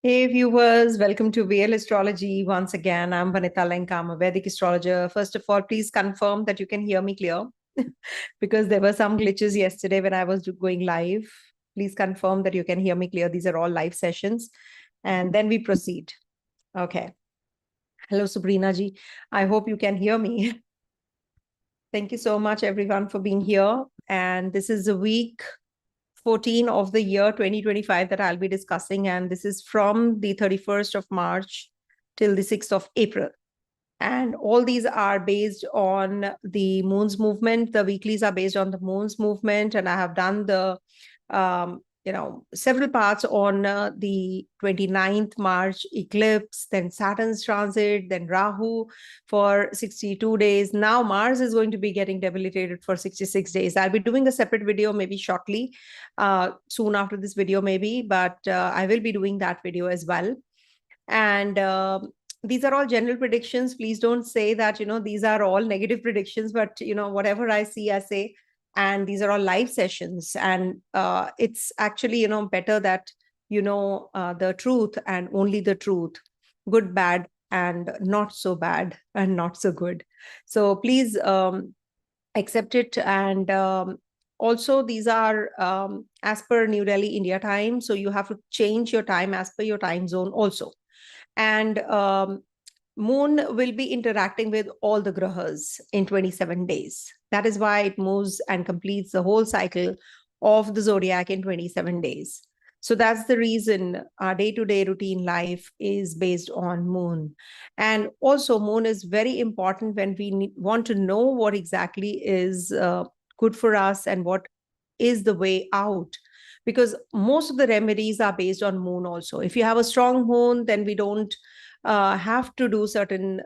Hey viewers, welcome to VL Astrology. Once again, I'm Vanita Lenka, I'm a Vedic astrologer. First of all, please confirm that you can hear me clear because there were some glitches yesterday when I was going live. Please confirm that you can hear me clear. These are all live sessions. And then we proceed. Okay. Hello, Sabrina ji. I hope you can hear me. Thank you so much, everyone, for being here. And this is the week 14 of the year 2025 that I'll be discussing. And this is from the 31st of March till the 6th of April. And all these are based on the moon's movement. The weeklies are based on the moon's movement. And I have done the several parts on the 29th March eclipse, then Saturn's transit, then Rahu for 62 days. Now Mars is going to be getting debilitated for 66 days. I'll be doing a separate video maybe shortly, soon after this video maybe, but I will be doing that video as well. And these are all general predictions. Please don't say that, these are all negative predictions, but, whatever I see, I say. And these are all live sessions. And it's actually, better that, the truth and only the truth, good, bad, and not so bad and not so good. So please accept it. And also, these are as per New Delhi, India time. So you have to change your time as per your time zone also. And moon will be interacting with all the grahas in 27 days. That is why it moves and completes the whole cycle of the zodiac in 27 days. So that's the reason our day-to-day routine life is based on moon. And also moon is very important when we want to know what exactly is good for us and what is the way out, because most of the remedies are based on moon also. If you have a strong moon, then we don't have to do certain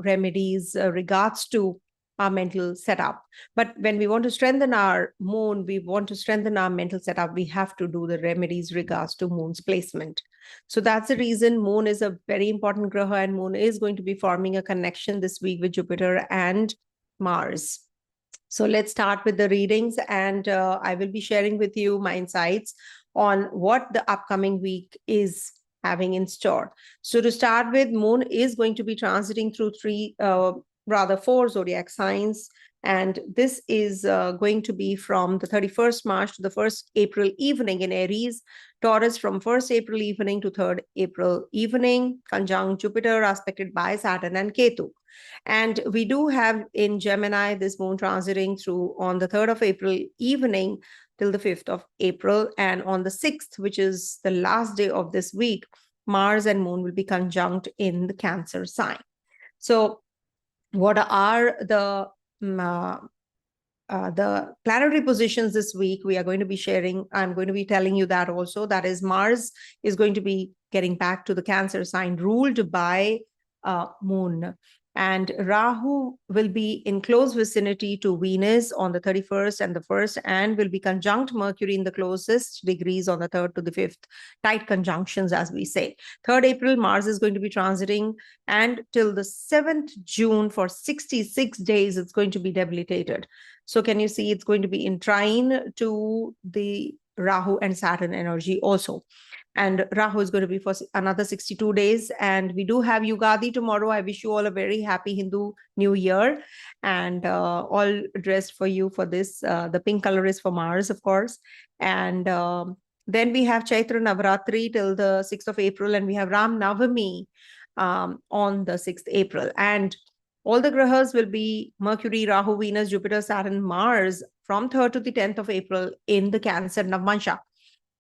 remedies regards to our mental setup. But when we want to strengthen our moon, we want to strengthen our mental setup, we have to do the remedies regards to moon's placement. So that's the reason moon is a very important graha, and moon is going to be forming a connection this week with Jupiter and Mars. So let's start with the readings, and I will be sharing with you my insights on what the upcoming week is having in store. So to start with, moon is going to be transiting through four zodiac signs. And this is going to be from the 31st March to the 1st April evening in Aries, Taurus from 1st April evening to 3rd April evening, conjunct Jupiter, aspected by Saturn and Ketu. And we do have in Gemini this moon transiting through on the 3rd of April evening till the 5th of April. And on the 6th, which is the last day of this week, Mars and moon will be conjunct in the Cancer sign. So what are the planetary positions this week? We are going to be sharing. I'm going to be telling you that also. That is, Mars is going to be getting back to the Cancer sign ruled by moon. And Rahu will be in close vicinity to Venus on the 31st and the 1st, and will be conjunct Mercury in the closest degrees on the 3rd to the 5th, tight conjunctions, as we say. 3rd April, Mars is going to be transiting, and till the 7th June for 66 days, it's going to be debilitated. So can you see it's going to be in trine to the Rahu and Saturn energy also. And Rahu is going to be for another 62 days. And we do have Yugadi tomorrow. I wish you all a very happy Hindu New Year, and all dressed for you for this. The pink color is for Mars, of course. And then we have Chaitra Navratri till the 6th of April, and we have Ram Navami on the 6th April. And all the grahas will be Mercury, Rahu, Venus, Jupiter, Saturn, Mars from 3rd to the 10th of April in the Cancer Navmansha.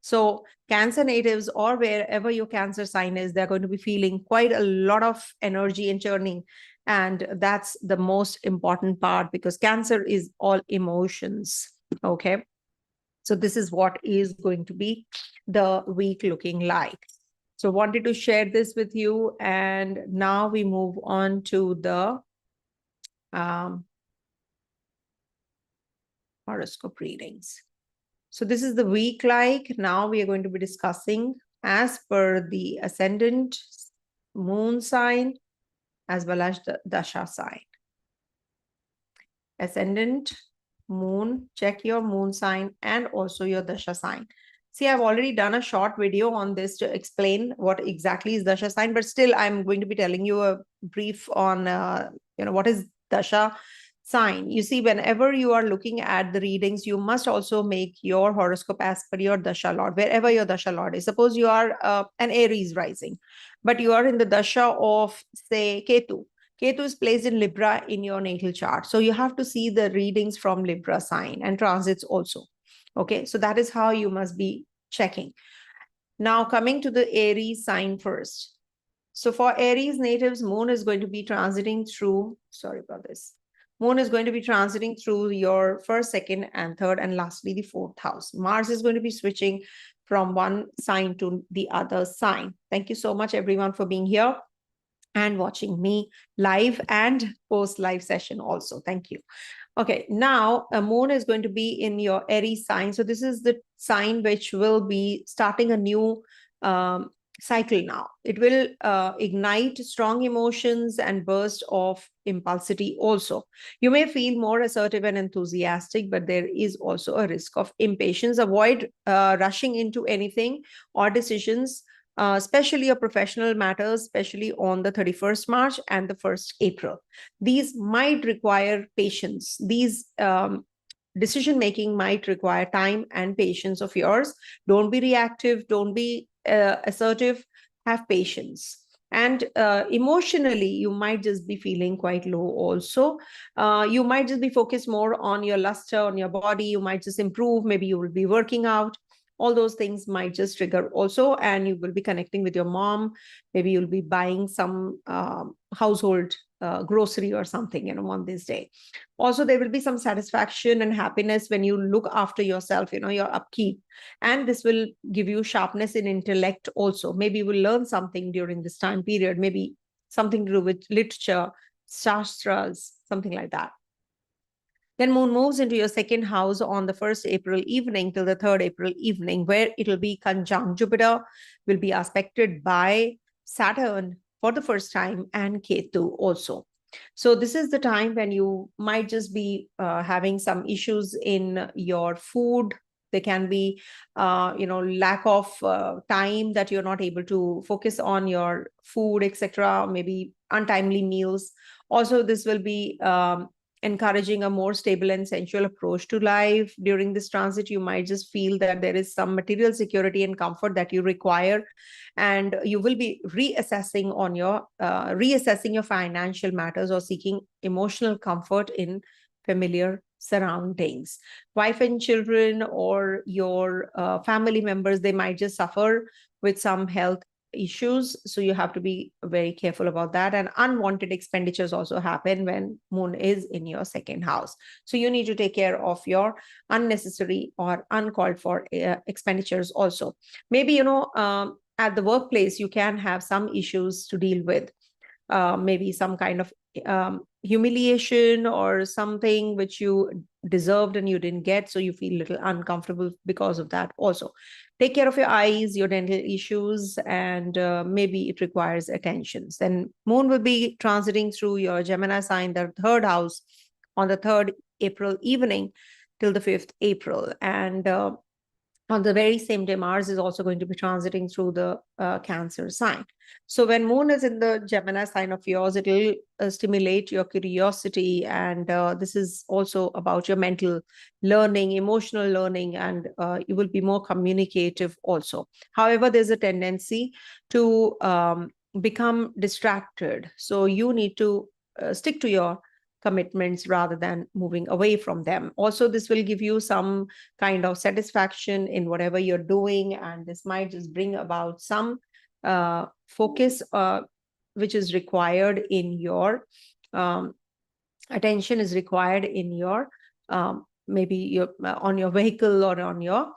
So Cancer natives, or wherever your Cancer sign is, they're going to be feeling quite a lot of energy and churning. And that's the most important part, because Cancer is all emotions. Okay. So this is what is going to be the week looking like. So wanted to share this with you. And now we move on to the horoscope readings. So this is the week like. Now we are going to be discussing as per the ascendant, moon sign, as well as the dasha sign. Ascendant, moon, check your moon sign and also your dasha sign. See, I've already done a short video on this to explain what exactly is Dasha sign, but still I'm going to be telling you a brief on, what is Dasha sign. You see, whenever you are looking at the readings, you must also make your horoscope as per your Dasha Lord, wherever your Dasha Lord is. Suppose you are an Aries rising, but you are in the Dasha of, say, Ketu. Ketu is placed in Libra in your natal chart. So you have to see the readings from Libra sign and transits also. Okay, so that is how you must be checking. Now, coming to the Aries sign first. So for Aries natives, Moon is going to be transiting through, sorry about this. Moon is going to be transiting through your first, second, and third, and lastly, the fourth house. Mars is going to be switching from one sign to the other sign. Thank you so much, everyone, for being here and watching me live and post live session also. Thank you. Okay, now a Moon is going to be in your Aries sign. So this is the sign which will be starting a new cycle now. It will ignite strong emotions and burst of impulsivity also. You may feel more assertive and enthusiastic, but there is also a risk of impatience. Avoid rushing into anything or decisions, especially your professional matters, especially on the 31st March and the 1st April. These might require patience. These decision making might require time and patience of yours. Don't be reactive. Don't be assertive. Have patience. And emotionally, you might just be feeling quite low also. You might just be focused more on your luster, on your body. You might just improve. Maybe you will be working out. All those things might just trigger also, and you will be connecting with your mom. Maybe you'll be buying some household grocery or something, on this day. Also, there will be some satisfaction and happiness when you look after yourself, your upkeep. And this will give you sharpness in intellect also. Maybe you will learn something during this time period, maybe something to do with literature, shastras, something like that. Then Moon moves into your second house on the 1st April evening till the 3rd April evening, where it will be conjunct Jupiter, will be aspected by Saturn for the first time, and Ketu also. So this is the time when you might just be having some issues in your food. There can be, lack of time that you're not able to focus on your food, etc. Maybe untimely meals. Also, this will be encouraging a more stable and sensual approach to life. During this transit, you might just feel that there is some material security and comfort that you require, and you will be reassessing your financial matters or seeking emotional comfort in familiar surroundings. Wife and children or your family members, they might just suffer with some health issues, so you have to be very careful about that. And unwanted expenditures also happen when Moon is in your second house, so you need to take care of your unnecessary or uncalled for expenditures also. Maybe at the workplace you can have some issues to deal with, maybe some kind of humiliation or something which you deserved and you didn't get, so you feel a little uncomfortable because of that also. Take care of your eyes, your dental issues, and maybe it requires attention. Then Moon will be transiting through your Gemini sign, the 3rd house, on the 3rd April evening till the 5th April. And on the very same day, Mars is also going to be transiting through the Cancer sign. So when Moon is in the Gemini sign of yours, it will stimulate your curiosity. And this is also about your mental learning, emotional learning, and you will be more communicative also. However, there's a tendency to become distracted. So you need to stick to your commitments rather than moving away from them. Also, this will give you some kind of satisfaction in whatever you're doing, and this might just bring about some focus which is required in your attention is required in your maybe your on your vehicle or on your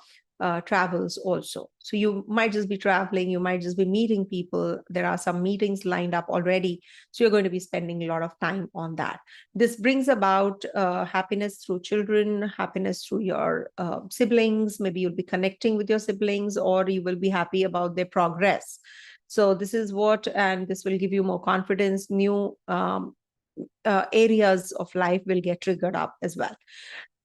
travels also. So you might just be traveling, you might just be meeting people. There are some meetings lined up already, so you're going to be spending a lot of time on that. This brings about happiness through children, happiness through your siblings. Maybe you'll be connecting with your siblings, or you will be happy about their progress. So this is what, and this will give you more confidence. New areas of life will get triggered up as well.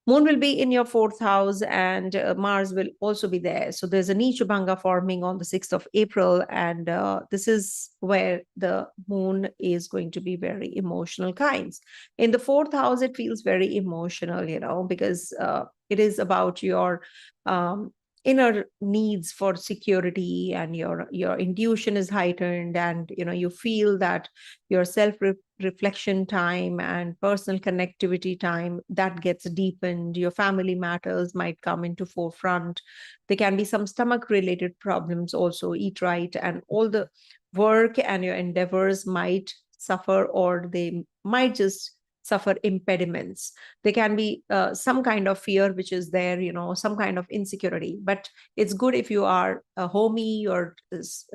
Moon will be in your 4th house, and Mars will also be there. So there's a Nichubhanga forming on the 6th of April. And this is where the moon is going to be very emotional kinds. In the 4th house, it feels very emotional, because it is about your um, inner needs for security, and your intuition is heightened, and you feel that your self reflection time and personal connectivity time that gets deepened. Your family matters might come into forefront. There can be some stomach related problems also. Eat right, and all the work and your endeavors might suffer, or they might just suffer impediments. There can be some kind of fear which is there, some kind of insecurity. But it's good if you are a homie or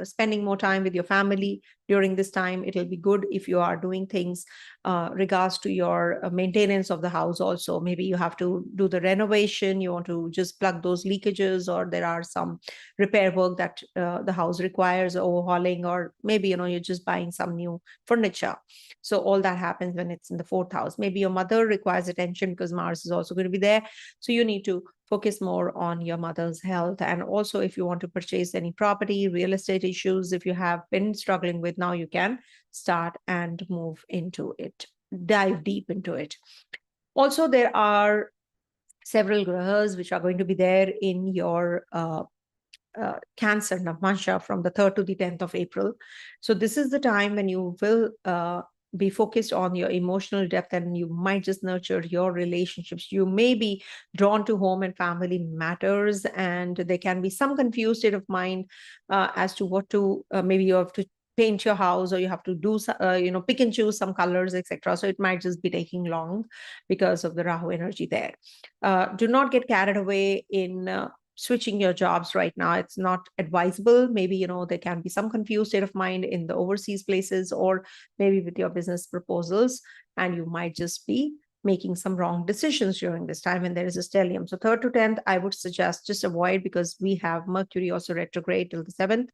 spending more time with your family during this time. It'll be good if you are doing things regards to your maintenance of the house also. Maybe you have to do the renovation, you want to just plug those leakages, or there are some repair work that the house requires overhauling, or maybe you're just buying some new furniture. So all that happens when it's in the 4th house. Maybe your mother requires attention because Mars is also going to be there. So you need to focus more on your mother's health. And also, if you want to purchase any property, real estate issues, if you have been struggling with, now you can start and move into it, dive deep into it. Also, there are several grahas which are going to be there in your Cancer Navamsha from the 3rd to the 10th of April. So this is the time when you will be focused on your emotional depth, and you might just nurture your relationships. You may be drawn to home and family matters, and there can be some confused state of mind as to what to, maybe you have to paint your house, or you have to do pick and choose some colors, etc. So it might just be taking long because of the Rahu energy there. Do not get carried away in switching your jobs right now. It's not advisable. Maybe there can be some confused state of mind in the overseas places, or maybe with your business proposals, and you might just be making some wrong decisions during this time when there is a stellium. So 3rd to 10th, I would suggest just avoid, because we have Mercury also retrograde till the 7th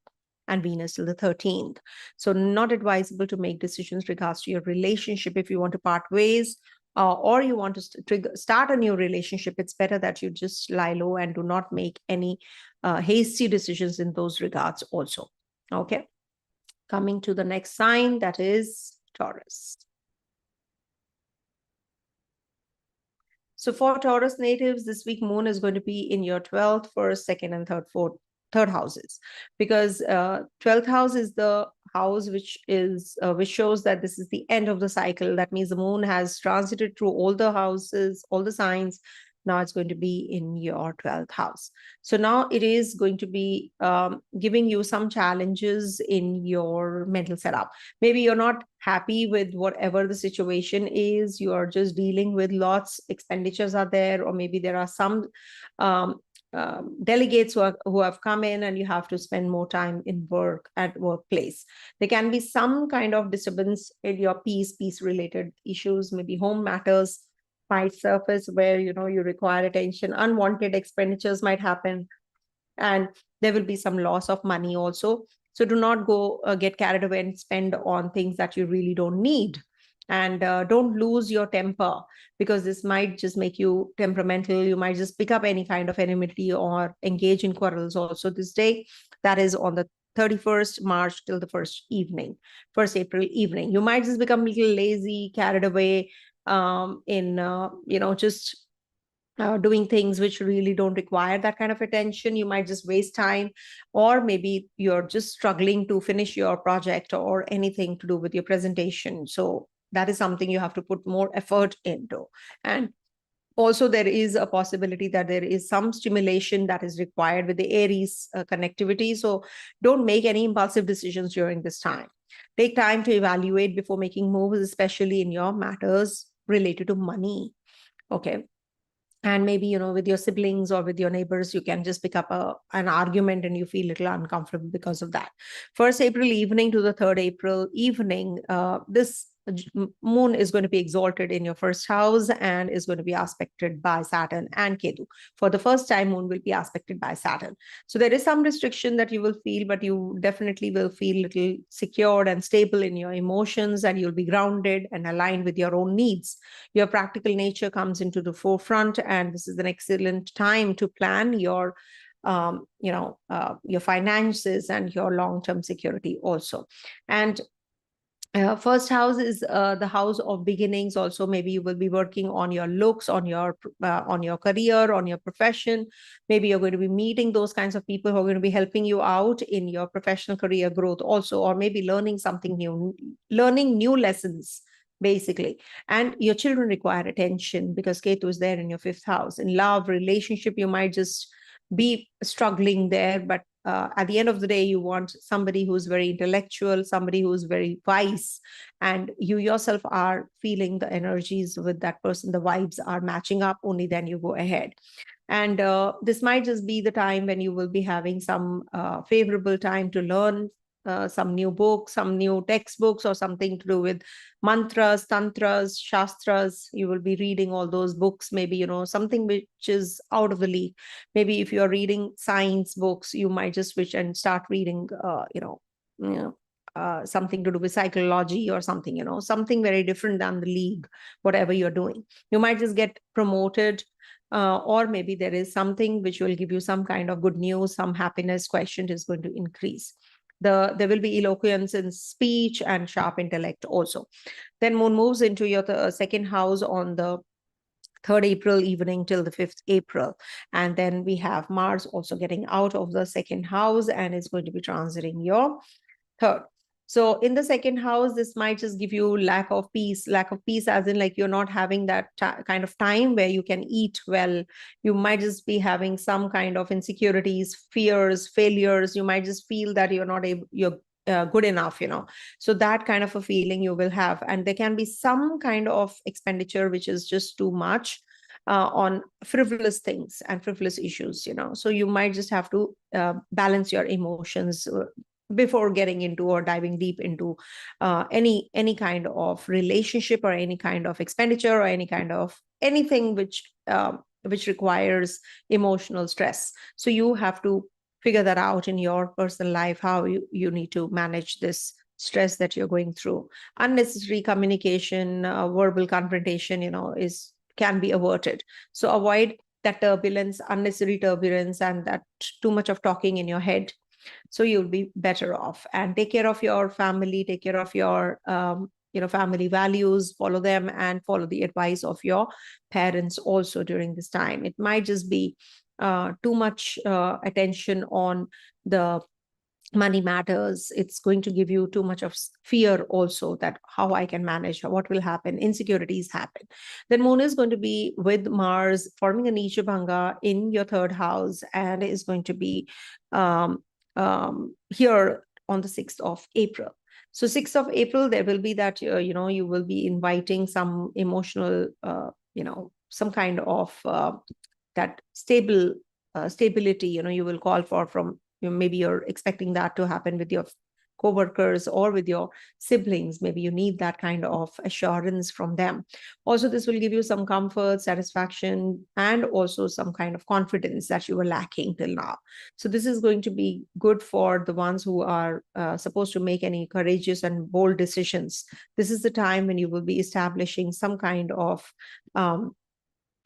and Venus till the 13th. So not advisable to make decisions regards to your relationship. If you want to part ways, or you want to start a new relationship, it's better that you just lie low and do not make any hasty decisions in those regards also. Okay. Coming to the next sign, that is Taurus. So for Taurus natives, this week moon is going to be in your 12th, 1st, 2nd, and 3rd houses, because 12th house is the house which shows that this is the end of the cycle. That means the moon has transited through all the houses, all the signs. Now it's going to be in your 12th house. So now it is going to be giving you some challenges in your mental setup. Maybe you're not happy with whatever the situation is. You are just dealing with lots, expenditures are there, or maybe there are some delegates who have come in, and you have to spend more time in workplace. There can be some kind of disturbance in your peace related issues. Maybe home matters might surface where you require attention. Unwanted expenditures might happen, and there will be some loss of money also. So do not go get carried away and spend on things that you really don't need. And don't lose your temper, because this might just make you temperamental. You might just pick up any kind of enmity or engage in quarrels also this day. That is on the 31st March till the 1st April evening. You might just become a little lazy, carried away in just doing things which really don't require that kind of attention. You might just waste time, or maybe you're just struggling to finish your project or anything to do with your presentation. So that is something you have to put more effort into. And also there is a possibility that there is some stimulation that is required with the Aries connectivity. So don't make any impulsive decisions during this time. Take time to evaluate before making moves, especially in your matters related to money. Okay. And maybe, with your siblings or with your neighbors, you can just pick up an argument and you feel a little uncomfortable because of that. 1st April evening to the 3rd April evening, this Moon is going to be exalted in your first house and is going to be aspected by Saturn and Ketu. For the first time, Moon will be aspected by Saturn. So there is some restriction that you will feel, but you definitely will feel a little secured and stable in your emotions, and you'll be grounded and aligned with your own needs. Your practical nature comes into the forefront, and this is an excellent time to plan your your finances and your long-term security also. And first house is the house of beginnings also. Maybe you will be working on your looks, on your career, on your profession. Maybe you're going to be meeting those kinds of people who are going to be helping you out in your professional career growth also, or maybe learning something new, learning new lessons basically. And your children require attention because Ketu is there in your fifth house. In love, relationship, you might just be struggling there, but at the end of the day, you want somebody who's very intellectual, somebody who's very wise, and you yourself are feeling the energies with that person. The vibes are matching up, only then you go ahead. And this might just be the time when you will be having some favorable time to learn some new books, some new textbooks, or something to do with mantras, tantras, shastras. You will be reading all those books, maybe, something which is out of the league. Maybe if you're reading science books, you might just switch and start reading, something to do with psychology or something, something very different than the league, whatever you're doing. You might just get promoted. Or maybe there is something which will give you some kind of good news, some happiness quotient is going to increase. There will be eloquence in speech and sharp intellect also. Then Moon moves into your second house on the 3rd April evening till the 5th April. And then we have Mars also getting out of the second house and is going to be transiting your third. So in the second house, this might just give you lack of peace as in like you're not having that kind of time where you can eat well. You might just be having some kind of insecurities, fears, failures. You might just feel that you're not able, you're good enough, So that kind of a feeling you will have. And there can be some kind of expenditure which is just too much on frivolous things and frivolous issues, So you might just have to balance your emotions before getting into or diving deep into any kind of relationship or any kind of expenditure or any kind of anything which requires emotional stress. So you have to figure that out in your personal life, how you need to manage this stress that you're going through. Unnecessary communication, verbal confrontation, can be averted. So avoid that turbulence, unnecessary turbulence, and that too much of talking in your head. So you'll be better off. And take care of your family, take care of your family values, follow them, and follow the advice of your parents also during this time. It might just be too much attention on the money matters. It's going to give you too much of fear also, that how I can manage, what will happen, insecurities happen. Then Moon is going to be with Mars forming a Nisha Bhanga in your third house and is going to be here on the 6th of April. So 6th of April, there will be that, you will be inviting some emotional, some kind of that stability, you will call for from, maybe you're expecting that to happen with your co-workers or with your siblings. Maybe you need that kind of assurance from them. Also, this will give you some comfort, satisfaction, and also some kind of confidence that you were lacking till now. So this is going to be good for the ones who are supposed to make any courageous and bold decisions. This is the time when you will be establishing some kind of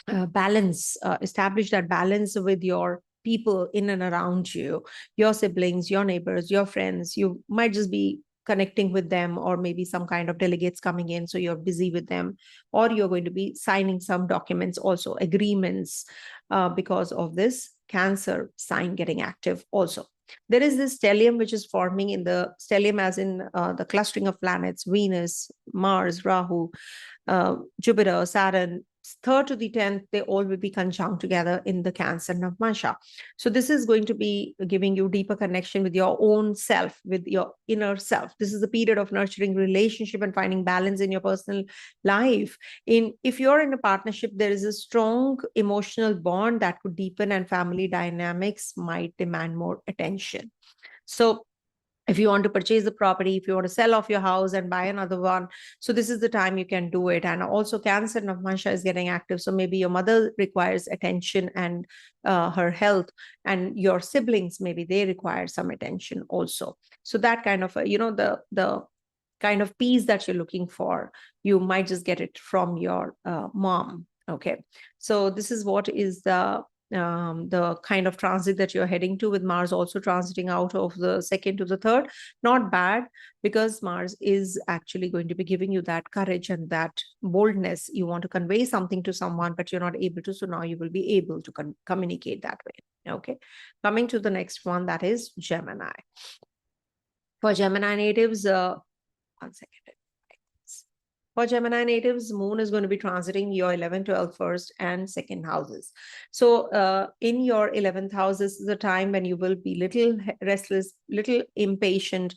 balance, establish that balance with your people in and around you, your siblings, your neighbors, your friends. You might just be connecting with them, or maybe some kind of delegates coming in, so you're busy with them, or you're going to be signing some documents also, agreements, because of this Cancer sign getting active also. There is this stellium which is forming in the stellium, as in the clustering of planets, Venus, Mars, Rahu, Jupiter, Saturn. 3rd to the 10th, they all will be conjunct together in the Cancer Navamsha. So this is going to be giving you deeper connection with your own self, with your inner self. This is a period of nurturing relationship and finding balance in your personal life. If you're in a partnership, there is a strong emotional bond that could deepen, and family dynamics might demand more attention. So If you want to purchase the property, if you want to sell off your house and buy another one, so this is the time you can do it. And also Cancer Navamsha is getting active, so maybe your mother requires attention and her health, and your siblings, maybe they require some attention also. So that kind of the kind of peace that you're looking for, you might just get it from your mom. Okay, so this is what is the kind of transit that you're heading to, with Mars also transiting out of the second to the third. Not bad, because Mars is actually going to be giving you that courage and that boldness. You want to convey something to someone, but you're not able to. So now you will be able to communicate that way. Okay, coming to the next one, that is Gemini. For Gemini natives, 1 second. For Gemini natives, Moon is going to be transiting your 11th, 12th, 1st, and 2nd houses. So in your 11th house, this is the time when you will be little restless, little impatient,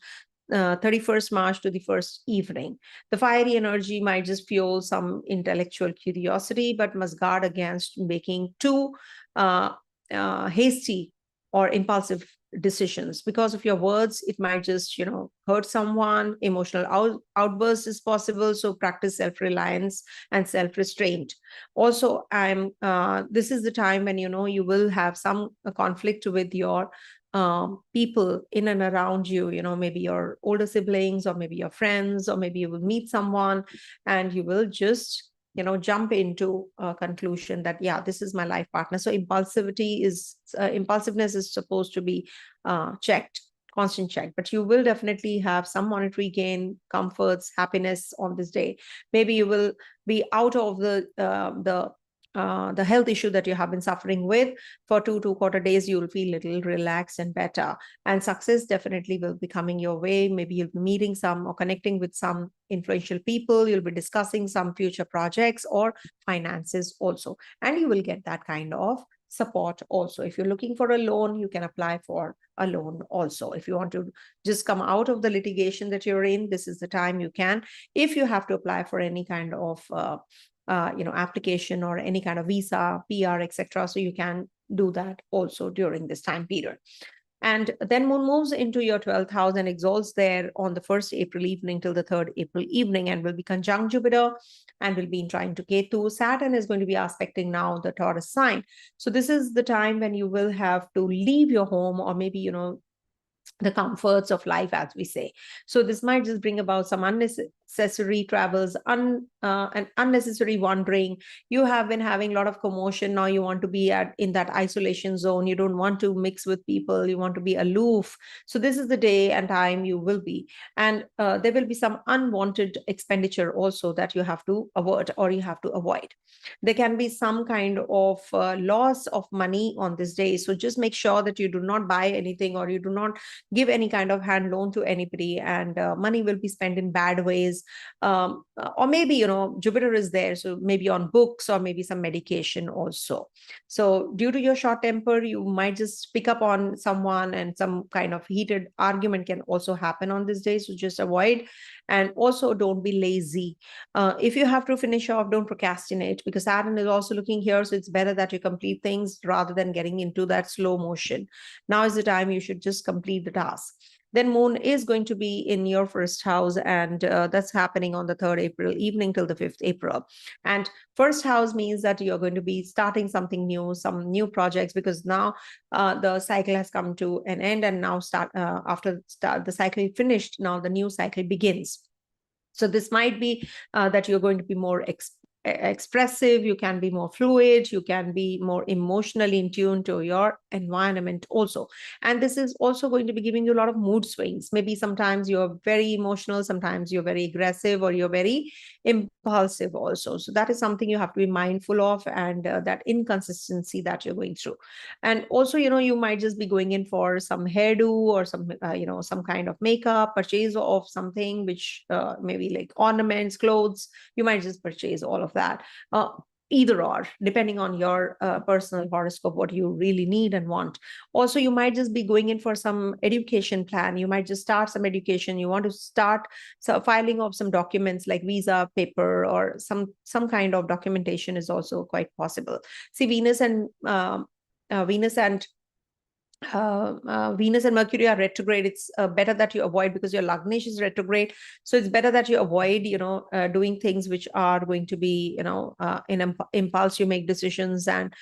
31st March to the 1st evening. The fiery energy might just fuel some intellectual curiosity, but must guard against making too hasty or impulsive decisions. Because of your words, it might just hurt someone. Emotional outbursts is possible, so practice self-reliance and self-restraint. Also, this is the time when you will have some conflict with your people in and around you, maybe your older siblings, or maybe your friends, or maybe you will meet someone and you will just jump into a conclusion that, yeah, this is my life partner. So impulsiveness is supposed to be checked, constant check, but you will definitely have some monetary gain, comforts, happiness on this day. Maybe you will be out of the health issue that you have been suffering with for 2 days. You will feel a little relaxed and better, and success definitely will be coming your way. Maybe you'll be meeting some or connecting with some influential people. You'll be discussing some future projects or finances also, and you will get that kind of support also. If you're looking for a loan, you can apply for a loan also. If you want to just come out of the litigation that you're in, this is the time you can. If you have to apply for any kind of application or any kind of visa, PR, etc. So you can do that also during this time period. And then Moon moves into your 12th house and exalts there on the 1st April evening till the 3rd April evening, and will be conjunct Jupiter and will be in trine to Ketu. Saturn is going to be aspecting now the Taurus sign. So this is the time when you will have to leave your home, or maybe, the comforts of life, as we say. So this might just bring about some unnecessary travels, and unnecessary wandering. You have been having a lot of commotion. Now you want to be in that isolation zone. You don't want to mix with people. You want to be aloof. So this is the day and time you will be. And there will be some unwanted expenditure also that you have to avert, or you have to avoid. There can be some kind of loss of money on this day. So just make sure that you do not buy anything, or you do not give any kind of hand loan to anybody, and money will be spent in bad ways. Or maybe, Jupiter is there, so maybe on books, or maybe some medication also. So due to your short temper, you might just pick up on someone, and some kind of heated argument can also happen on this day. So just avoid. And also, don't be lazy. If you have to finish off, don't procrastinate, because Saturn is also looking here. So it's better that you complete things rather than getting into that slow motion. Now is the time you should just complete the task. Then Moon is going to be in your 1st house, and that's happening on the 3rd April evening till the 5th April. And 1st house means that you're going to be starting something new, some new projects, because now the cycle has come to an end, and now after the cycle finished, now the new cycle begins. So this might be that you're going to be more expressive, you can be more fluid, you can be more emotionally in tune to your environment also. And this is also going to be giving you a lot of mood swings. Maybe sometimes you're very emotional, sometimes you're very aggressive, or you're very impulsive also. So that is something you have to be mindful of, and that inconsistency that you're going through. And also, you might just be going in for some hairdo, or some some kind of makeup, purchase of something which maybe like ornaments, clothes. You might just purchase all of that. Either or, depending on your personal horoscope, what you really need and want. Also, you might just be going in for some education plan. You might just start some education. You want to start filing of some documents like visa paper, or some kind of documentation is also quite possible. See, Venus and Venus and Mercury are retrograde, it's better that you avoid, because your Lagnesh is retrograde. So it's better that you avoid, doing things which are going to be, in impulse. You make decisions and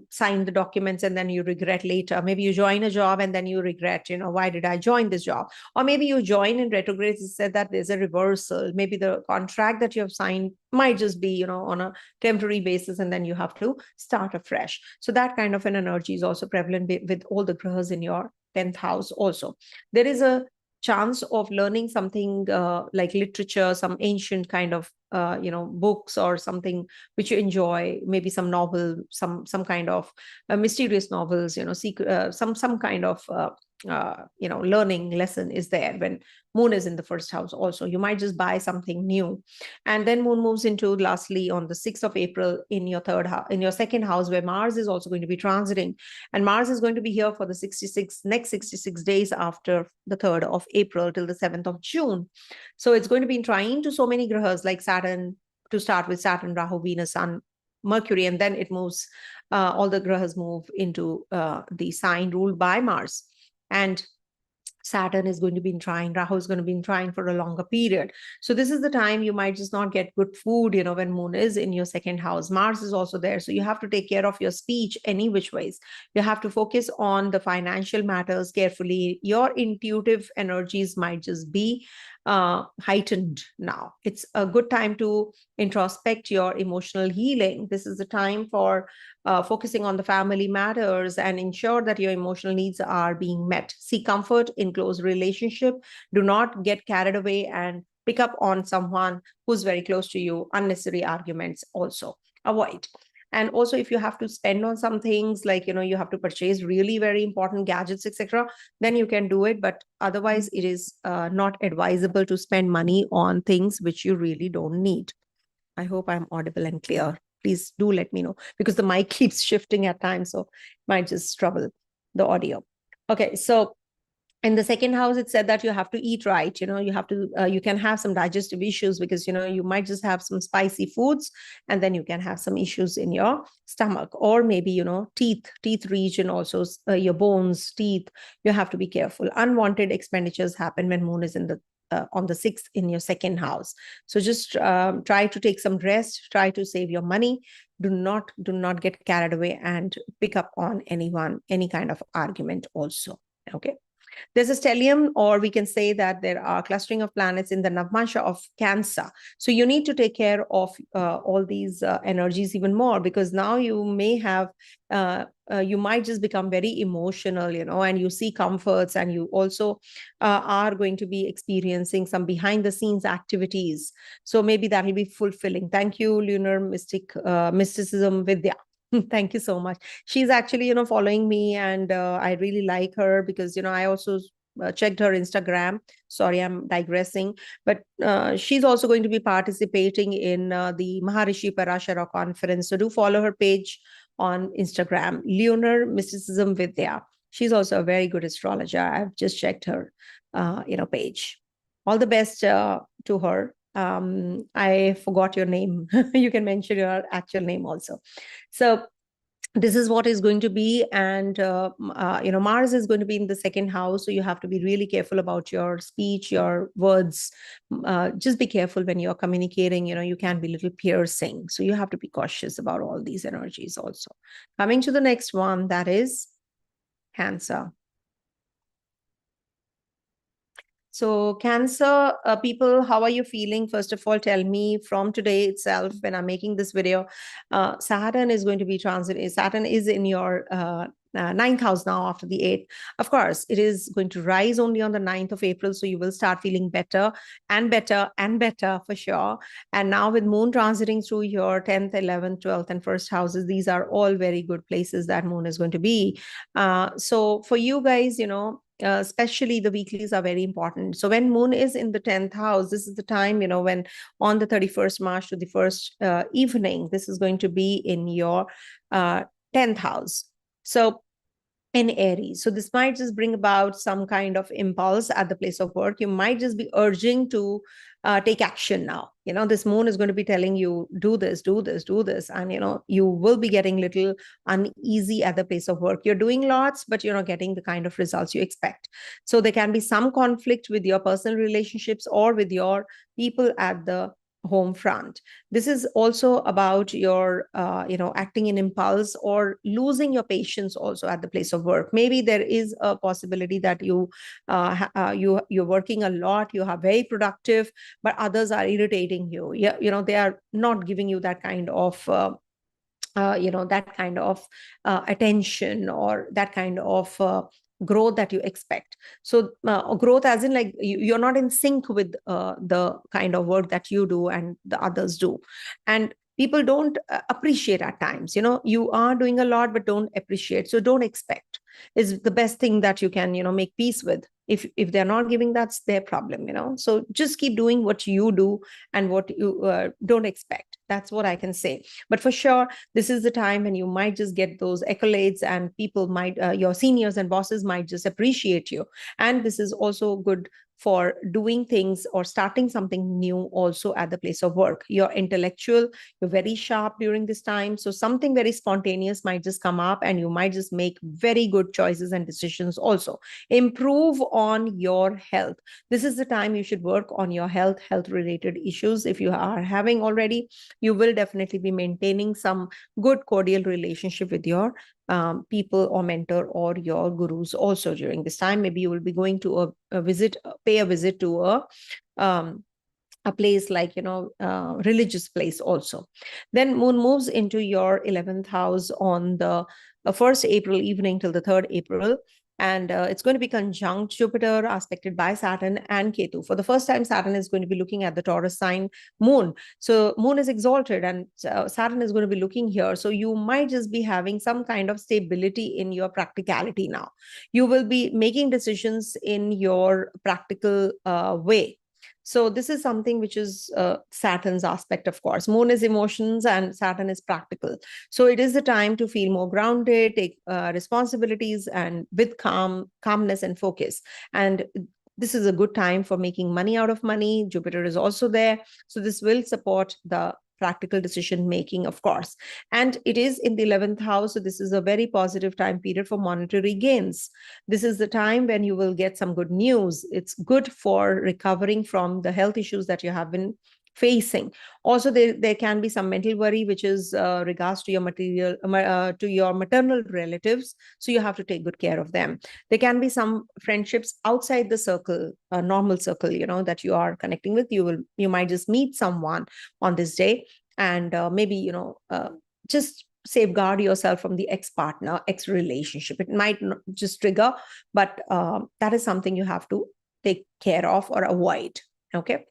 sign the documents and then you regret later. Maybe you join a job and then you regret, why did I join this job? Or maybe you join in retrograde, it said that there's a reversal. Maybe the contract that you have signed might just be, on a temporary basis, and then you have to start afresh. So that kind of an energy is also prevalent with all the grahas in your 10th house also. There is a chance of learning something like literature, some ancient kind of books or something which you enjoy, maybe some novel, some kind of mysterious novels, some kind of learning lesson is there when moon is in the first house also. You might just buy something new. And then moon moves into, lastly, on the 6th of April in your in your second house, where Mars is also going to be transiting. And Mars is going to be here for the next 66 days after the 3rd of April till the 7th of June. So it's going to be trying to so many grahas like Saturn, to start with Saturn, Rahu, Venus, Sun, Mercury, and then it moves, all the grahas move into the sign ruled by Mars. And Saturn is going to be in trine, Rahu is going to be in trine for a longer period. So this is the time you might just not get good food, when moon is in your second house. Mars is also there. So you have to take care of your speech any which ways. You have to focus on the financial matters carefully. Your intuitive energies might just be heightened now. It's a good time to introspect your emotional healing. This is the time for focusing on the family matters and ensure that your emotional needs are being met. Seek comfort in close relationship. Do not get carried away and pick up on someone who's very close to you. Unnecessary arguments also avoid. And also, if you have to spend on some things, like, you have to purchase really very important gadgets, etc., then you can do it. But otherwise, it is not advisable to spend money on things which you really don't need. I hope I'm audible and clear. Please do let me know, because the mic keeps shifting at times, so it might just trouble the audio. Okay, so in the second house, it said that you have to eat right. You have to, you can have some digestive issues because, you might just have some spicy foods, and then you can have some issues in your stomach, or maybe, teeth region also, your bones, teeth. You have to be careful. Unwanted expenditures happen when moon is in the on the 6th in your second house. So just try to take some rest, try to save your money. Do not get carried away and pick up on anyone, any kind of argument also. Okay. There's a stellium, or we can say that there are clustering of planets in the Navmansha of Cancer. So you need to take care of all these energies even more, because now you may have, you might just become very emotional, and you see comforts, and you also are going to be experiencing some behind the scenes activities. So maybe that will be fulfilling. Thank you, Lunar Mysticism Vidya. Thank you so much. She's actually, following me, and I really like her because, I also checked her Instagram. Sorry, I'm digressing. But she's also going to be participating in the Maharishi Parashara conference. So do follow her page on Instagram, Lunar Mysticism Vidya. She's also a very good astrologer. I've just checked her, page. All the best to her. I forgot your name. You can mention your actual name also. So this is what is going to be. And, Mars is going to be in the second house. So you have to be really careful about your speech, your words. Just be careful when you're communicating, you can be a little piercing. So you have to be cautious about all these energies also. Coming to the next one, that is Cancer. So Cancer people, how are you feeling? First of all, tell me from today itself, when I'm making this video, Saturn is going to be transit. Saturn is in your 9th house now after the 8th. Of course, it is going to rise only on the 9th of April. So you will start feeling better and better and better for sure. And now with moon transiting through your 10th, 11th, 12th, and 1st houses, these are all very good places that moon is going to be. So for you guys, especially the weeklies are very important. So when moon is in the 10th house, this is the time, when on the 31st March to the 1st evening, this is going to be in your 10th house. So in Aries. So this might just bring about some kind of impulse at the place of work. You might just be urging to take action now. This moon is going to be telling you, do this, do this, do this. And, you will be getting little uneasy at the place of work. You're doing lots, but you're not getting the kind of results you expect. So there can be some conflict with your personal relationships or with your people at the home front. This is also about your acting in impulse or losing your patience also at the place of work. Maybe there is a possibility that you're working a lot, you are very productive, but others are irritating you. They are not giving you that kind of attention or that kind of growth that you expect. So growth as in, like, you're not in sync with the kind of work that you do and the others do. And people don't appreciate at times. You are doing a lot but don't appreciate. So don't expect is the best thing that you can make peace with. If they're not giving, that's their problem. So just keep doing what you do and what you don't expect. That's what I can say. But for sure, this is the time when you might just get those accolades, and people might, your seniors and bosses might just appreciate you. And this is also good for doing things or starting something new also at the place of work. You're intellectual, you're very sharp during this time. So something very spontaneous might just come up, and you might just make very good choices and decisions also. Improve on your health. This is the time you should work on your health related issues. If you are having already, you will definitely be maintaining some good cordial relationship with your people or mentor or your gurus also during this time. Maybe you will be going to pay a visit to a place like, religious place also. Then moon moves into your 11th house on the 1st April evening till the 3rd April. And it's going to be conjunct Jupiter, aspected by Saturn and Ketu. For the first time, Saturn is going to be looking at the Taurus sign moon. So moon is exalted, and Saturn is going to be looking here. So you might just be having some kind of stability in your practicality now. You will be making decisions in your practical way. So this is something which is Saturn's aspect, of course. Moon is emotions and Saturn is practical. So it is the time to feel more grounded, take responsibilities, and with calmness and focus. And this is a good time for making money out of money. Jupiter is also there. So this will support the practical decision making, of course. And it is in the 11th house. So this is a very positive time period for monetary gains. This is the time when you will get some good news. It's good for recovering from the health issues that you have been facing. Also, there can be some mental worry, which is regards to your maternal relatives. So you have to take good care of them. There can be some friendships outside the circle, normal circle, that you are connecting with. You might just meet someone on this day, and maybe just safeguard yourself from the ex-partner, ex-relationship. It might not just trigger, but that is something you have to take care of or avoid. Okay.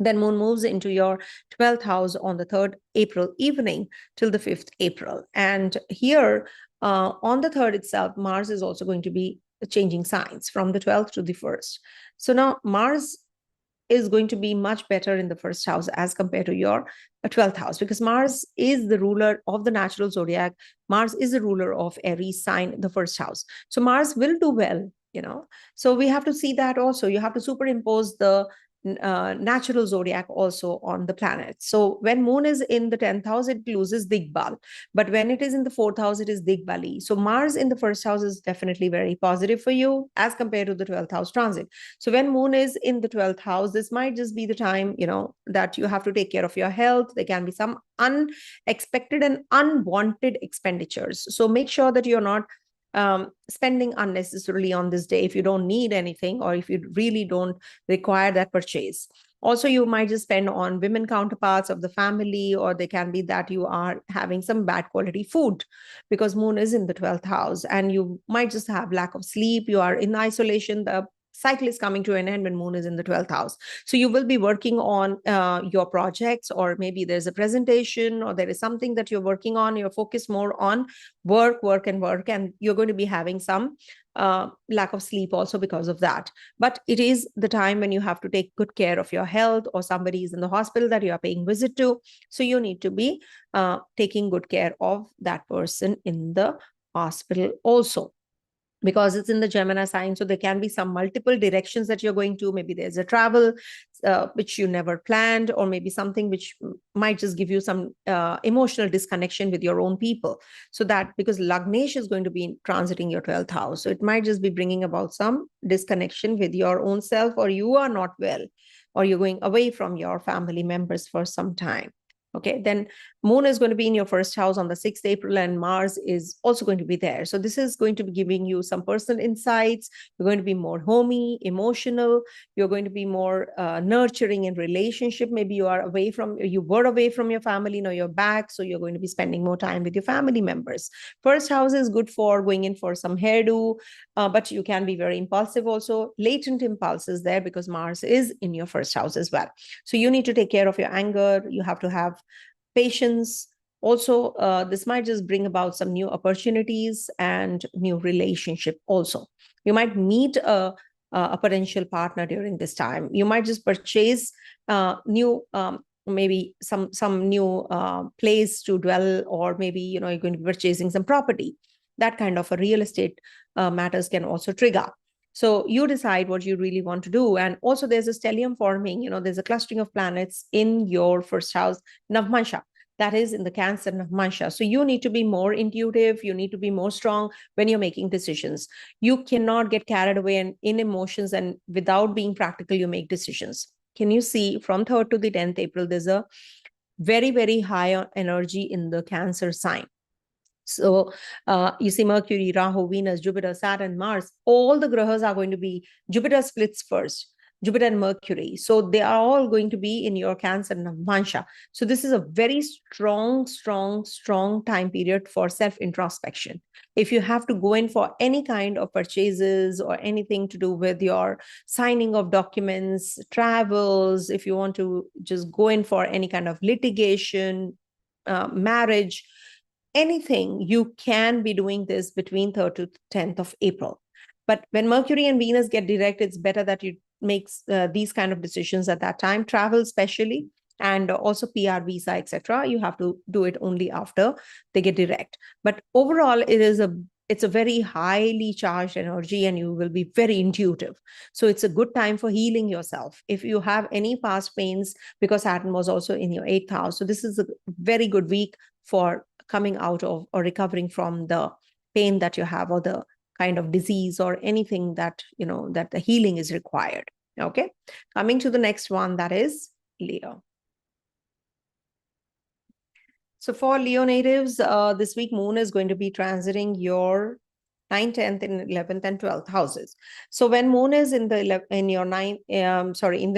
Then moon moves into your 12th house on the 3rd April evening till the 5th April. And here on the 3rd itself, Mars is also going to be changing signs from the 12th to the 1st. So now Mars is going to be much better in the 1st house as compared to your 12th house, because Mars is the ruler of the natural zodiac. Mars is the ruler of Aries sign, the 1st house. So Mars will do well, So we have to see that also. You have to superimpose the natural zodiac also on the planet. So when moon is in the 10th house, it loses Digbal. But when it is in the 4th house, it is Digbali. So Mars in the 1st house is definitely very positive for you as compared to the 12th house transit. So when moon is in the 12th house, this might just be the time, that you have to take care of your health. There can be some unexpected and unwanted expenditures. So make sure that you're not spending unnecessarily on this day if you don't need anything, or if you really don't require that purchase. Also, you might just spend on women counterparts of the family, or they can be that you are having some bad quality food because moon is in the 12th house, and you might just have lack of sleep. You are in isolation. The cycle is coming to an end when moon is in the 12th house. So you will be working on your projects, or maybe there's a presentation, or there is something that you're working on. You're focused more on work, and you're going to be having some lack of sleep also because of that. But it is the time when you have to take good care of your health, or somebody is in the hospital that you are paying visit to. So you need to be taking good care of that person in the hospital also. because it's in the Gemini sign. So there can be some multiple directions that you're going to. Maybe there's a travel which you never planned, or maybe something which might just give you some emotional disconnection with your own people. So that, because Lagnesh is going to be transiting your 12th house, so it might just be bringing about some disconnection with your own self, or you are not well, or you're going away from your family members for some time. Okay, then Moon is going to be in your first house on the 6th April, and Mars is also going to be there. So this is going to be giving you some personal insights. You're going to be more homey, emotional. You're going to be more nurturing in relationship. Maybe you were away from your family, now you're back. So you're going to be spending more time with your family members. First house is good for going in for some hairdo, but you can be very impulsive also. Latent impulses there, because Mars is in your first house as well. So you need to take care of your anger. You have to have patience. Also, this might just bring about some new opportunities and new relationship also. You might meet a potential partner during this time. You might just purchase new maybe some new place to dwell, or maybe you're going to be purchasing some property. That kind of a real estate matters can also trigger. So you decide what you really want to do. And also there's a stellium forming, there's a clustering of planets in your first house, Navmansha. That is in the Cancer Navmansha. So you need to be more intuitive. You need to be more strong when you're making decisions. You cannot get carried away in emotions, and without being practical, you make decisions. Can you see from 3rd to the 10th April, there's a very, very high energy in the Cancer sign. So you see Mercury, Rahu, Venus, Jupiter, Saturn, Mars, all the grahas are going to be, Jupiter splits first, Jupiter and Mercury. So they are all going to be in your Cancer Navmansha. So this is a very strong time period for self-introspection. If you have to go in for any kind of purchases or anything to do with your signing of documents, travels, if you want to just go in for any kind of litigation, marriage, anything, you can be doing this between 3rd to 10th of April. But when Mercury and Venus get direct, it's better that you make these kind of decisions at that time. Travel especially, and also PR, visa, etc. You have to do it only after they get direct. But overall, it's a very highly charged energy, and you will be very intuitive. So it's a good time for healing yourself. If you have any past pains, because Saturn was also in your 8th house, so this is a very good week for coming out of or recovering from the pain that you have, or the kind of disease or anything that, that the healing is required. Okay. Coming to the next one, that is Leo. So for Leo natives, this week Moon is going to be transiting your 9th, 10th, and 11th and 12th houses. So when Moon is in the in the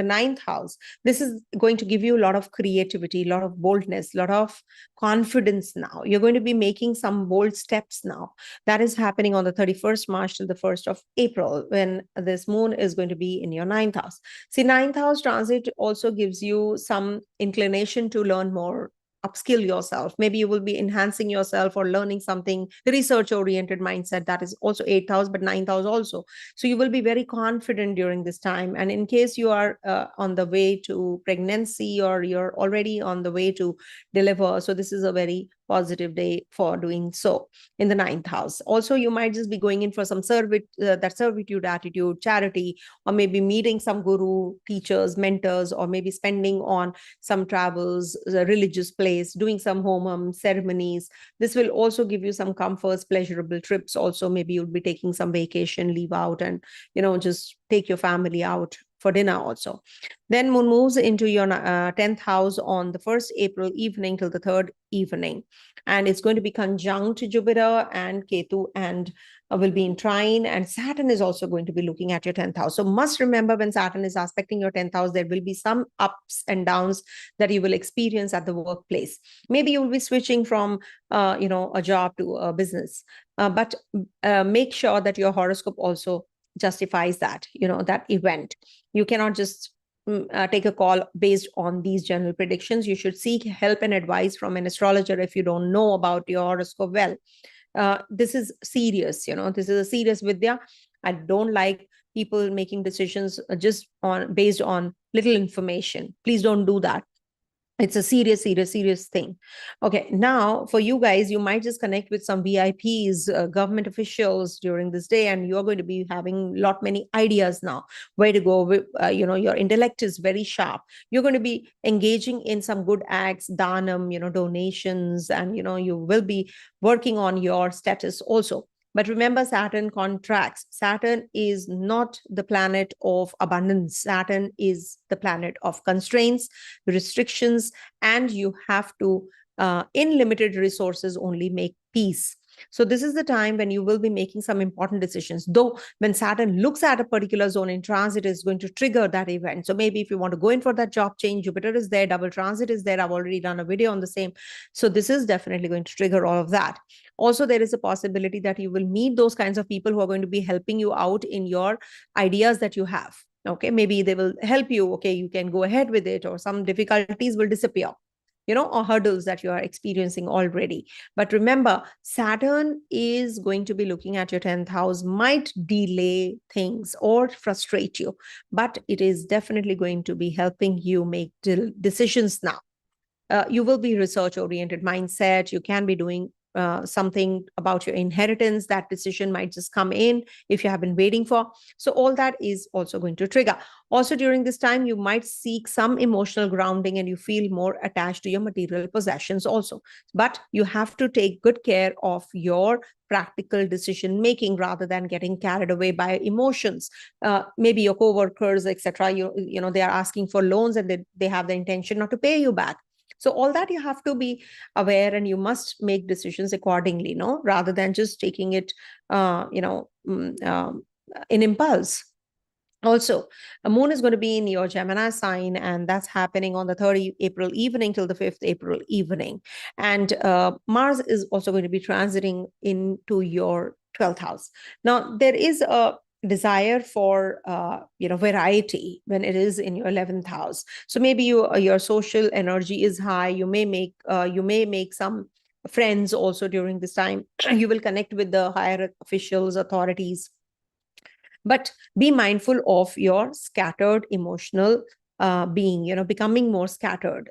9th house, this is going to give you a lot of creativity, a lot of boldness, a lot of confidence now. You're going to be making some bold steps now. That is happening on the 31st March till the 1st of April, when this Moon is going to be in your 9th house. See, 9th house transit also gives you some inclination to learn more, upskill yourself. Maybe you will be enhancing yourself or learning something, the research oriented mindset. That is also 8th house, but 9th house also. So you will be very confident during this time. And in case you are on the way to pregnancy, or you're already on the way to deliver, so this is a very positive day for doing so in the 9th house. Also, you might just be going in for some servitude attitude, charity, or maybe meeting some guru, teachers, mentors, or maybe spending on some travels, a religious place, doing some homam ceremonies. This will also give you some comforts, pleasurable trips. Also, maybe you'll be taking some vacation, leave out, and just take your family out for dinner also. Then Moon moves into your 10th house on the 1st April evening till the 3rd evening. And it's going to be conjunct Jupiter and Ketu, and will be in trine. And Saturn is also going to be looking at your 10th house. So must remember, when Saturn is aspecting your 10th house, there will be some ups and downs that you will experience at the workplace. Maybe you will be switching from, a job to a business. But make sure that your horoscope also justifies that, that event. You cannot just take a call based on these general predictions. You should seek help and advice from an astrologer if you don't know about your horoscope well. This is serious, this is a serious vidya. I don't like people making decisions just based on little information. Please don't do that. It's a serious thing. Okay, now for you guys, you might just connect with some VIPs, government officials during this day, and you're going to be having many ideas now where to go. Your intellect is very sharp. You're going to be engaging in some good acts, danam, donations, and you will be working on your status also. But remember, Saturn contracts. Saturn is not the planet of abundance. Saturn is the planet of constraints, restrictions, and you have to, in limited resources, only make peace. So this is the time when you will be making some important decisions. Though when Saturn looks at a particular zone in transit, is going to trigger that event. So maybe if you want to go in for that job change, Jupiter is there, double transit is there. I've already done a video on the same. So this is definitely going to trigger all of that. Also, there is a possibility that you will meet those kinds of people who are going to be helping you out in your ideas that you have. Okay, maybe they will help you. Okay, you can go ahead with it, or some difficulties will disappear, or hurdles that you are experiencing already. But remember, Saturn is going to be looking at your 10th house, might delay things or frustrate you, but it is definitely going to be helping you make decisions now. You will be research oriented mindset. You can be doing something about your inheritance. That decision might just come in if you have been waiting for. So all that is also going to trigger. Also during this time, you might seek some emotional grounding and you feel more attached to your material possessions also. But you have to take good care of your practical decision making rather than getting carried away by emotions. Maybe your co-workers, etc., they are asking for loans and they have the intention not to pay you back. So all that you have to be aware, and you must make decisions accordingly, rather than just taking it, in impulse. Also, a moon is going to be in your Gemini sign, and that's happening on the 3rd April evening till the 5th April evening. And Mars is also going to be transiting into your 12th house. Now, there is a desire for variety when it is in your 11th house. So maybe your social energy is high. You may make some friends also during this time. You will connect with the higher officials, authorities, but be mindful of your scattered emotional being, becoming more scattered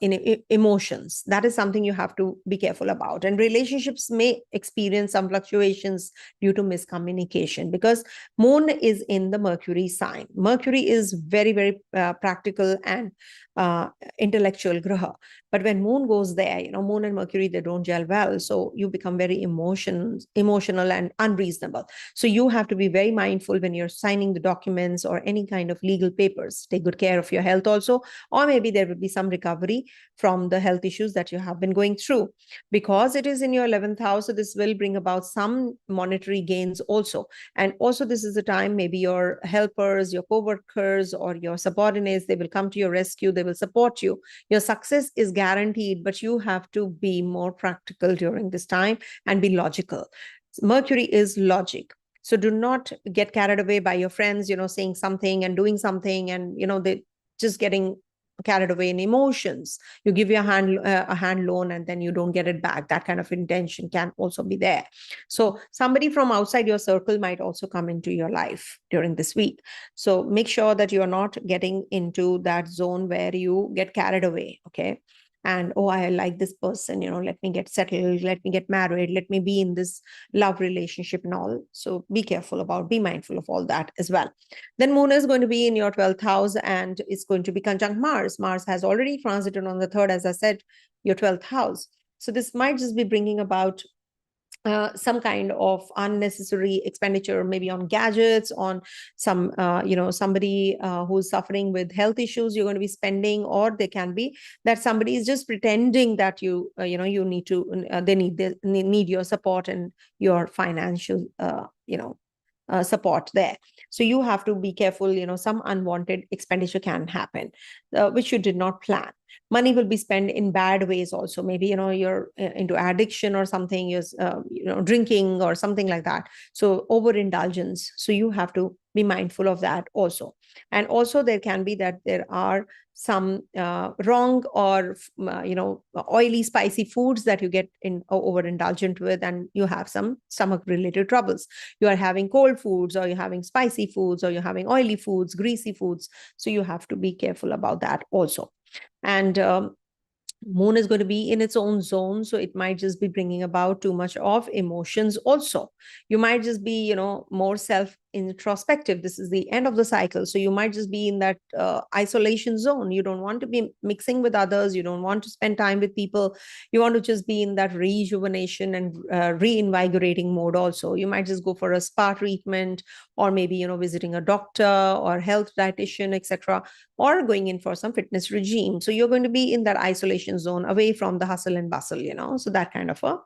in emotions. That is something you have to be careful about. And relationships may experience some fluctuations due to miscommunication, because moon is in the Mercury sign. Mercury is very, very practical and intellectual graha. But when moon goes there, moon and Mercury, they don't gel well. So you become very emotional and unreasonable. So you have to be very mindful when you're signing the documents or any kind of legal papers. Take good care of your health also, or maybe there will be some recovery from the health issues that you have been going through, because it is in your 11th house. So this will bring about some monetary gains also. And also this is the time, maybe your helpers, your co-workers, or your subordinates, they will come to your rescue. They will support you. Your success is guaranteed, but you have to be more practical during this time and be logical. Mercury is logic. So do not get carried away by your friends, saying something and doing something, and, they just getting carried away in emotions. You give your a hand loan and then you don't get it back. That kind of intention can also be there. So somebody from outside your circle might also come into your life during this week. So make sure that you're not getting into that zone where you get carried away. Okay. And, oh, I like this person, let me get settled, let me get married, let me be in this love relationship and all. So be mindful of all that as well. Then moon is going to be in your 12th house and it's going to be conjunct Mars. Mars has already transited on the 3rd, as I said, your 12th house. So this might just be bringing about some kind of unnecessary expenditure, maybe on gadgets, on some, somebody who's suffering with health issues you're going to be spending, or they can be that somebody is just pretending that you need to, they need your support and your financial, support there. So you have to be careful. Some unwanted expenditure can happen, which you did not plan. Money will be spent in bad ways also. Maybe, you're into addiction or something, you're, drinking or something like that. So overindulgence. So you have to be mindful of that also. And also there can be that there are some wrong or, oily, spicy foods that you get in overindulgent with, and you have some stomach related troubles. You are having cold foods, or you're having spicy foods, or you're having oily foods, greasy foods. So you have to be careful about that also. And Moon is going to be in its own zone, so it might just be bringing about too much of emotions also. You might just be, more self introspective. This is the end of the cycle, so you might just be in that isolation zone. You don't want to be mixing with others, you don't want to spend time with people, you want to just be in that rejuvenation and reinvigorating mode also. You might just go for a spa treatment, or maybe visiting a doctor or health dietitian, etc., or going in for some fitness regime. So you're going to be in that isolation zone, away from the hustle and bustle, so that kind of a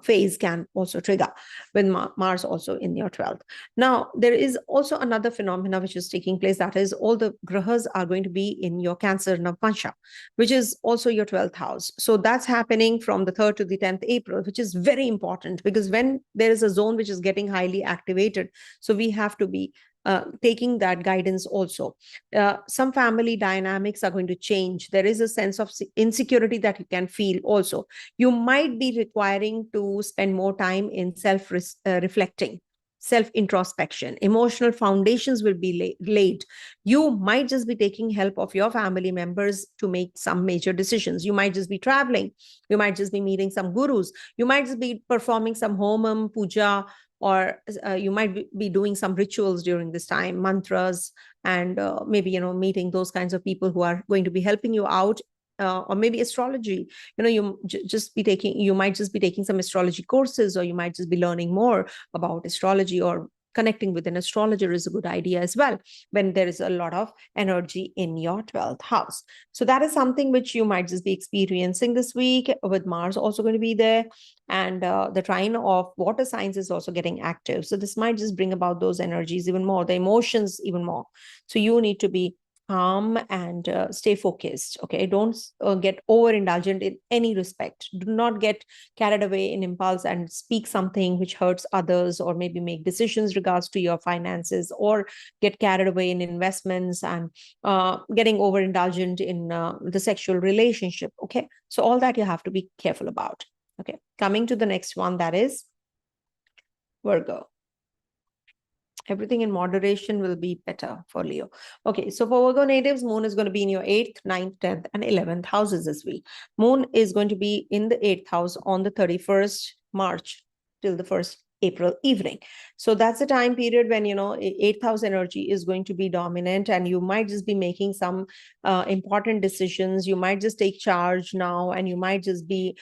phase can also trigger with Mars also in your 12th. Now, there is also another phenomena which is taking place, that is all the grahas are going to be in your Cancer Navamsha, which is also your 12th house. So that's happening from the 3rd to the 10th April, which is very important, because when there is a zone which is getting highly activated, so we have to be taking that guidance also. Some family dynamics are going to change. There is a sense of insecurity that you can feel also. You might be requiring to spend more time in self-reflecting, self-introspection. Emotional foundations will be laid. You might just be taking help of your family members to make some major decisions. You might just be traveling. You might just be meeting some gurus. You might just be performing some homam, puja, or you might be doing some rituals during this time, mantras, and maybe meeting those kinds of people who are going to be helping you out, or maybe astrology. You might just be taking some astrology courses, or you might just be learning more about astrology, or connecting with an astrologer is a good idea as well, when there is a lot of energy in your 12th house. So that is something which you might just be experiencing this week, with Mars also going to be there. And the trine of water signs is also getting active. So this might just bring about those energies even more, the emotions even more. So you need to be calm and stay focused. Okay, don't get overindulgent in any respect. Do not get carried away in impulse and speak something which hurts others, or maybe make decisions regards to your finances, or get carried away in investments and getting overindulgent in the sexual relationship. Okay, so all that you have to be careful about. Okay, coming to the next one, that is Virgo. Everything in moderation will be better for Leo. Okay, so for Virgo natives, Moon is going to be in your 8th, 9th, 10th, and 11th houses this week. Moon is going to be in the 8th house on the 31st March till the 1st April evening. So that's the time period when 8th house energy is going to be dominant, and you might just be making some important decisions. You might just take charge now, and you might just be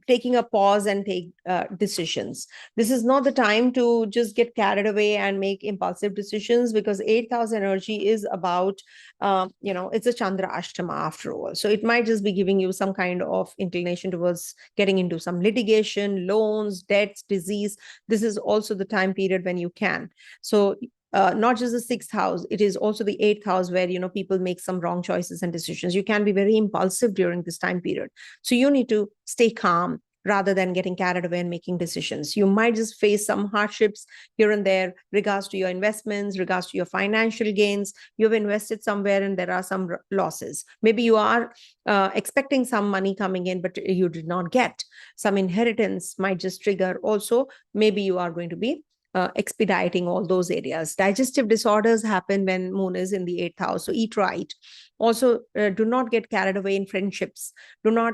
taking a pause and take decisions. This is not the time to just get carried away and make impulsive decisions, because 8th house energy is about it's a Chandra Ashtama after all. So it might just be giving you some kind of inclination towards getting into some litigation, loans, debts, disease. This is also the time period when you can. So not just the 6th house, it is also the 8th house where people make some wrong choices and decisions. You can be very impulsive during this time period. So you need to stay calm rather than getting carried away and making decisions. You might just face some hardships here and there regards to your investments, regards to your financial gains. You've invested somewhere and there are some losses. Maybe you are expecting some money coming in, but you did not get. Some inheritance might just trigger also. Maybe you are going to be expediting all those areas. Digestive disorders happen when Moon is in the 8th house. So eat right. Also, do not get carried away in friendships. Do not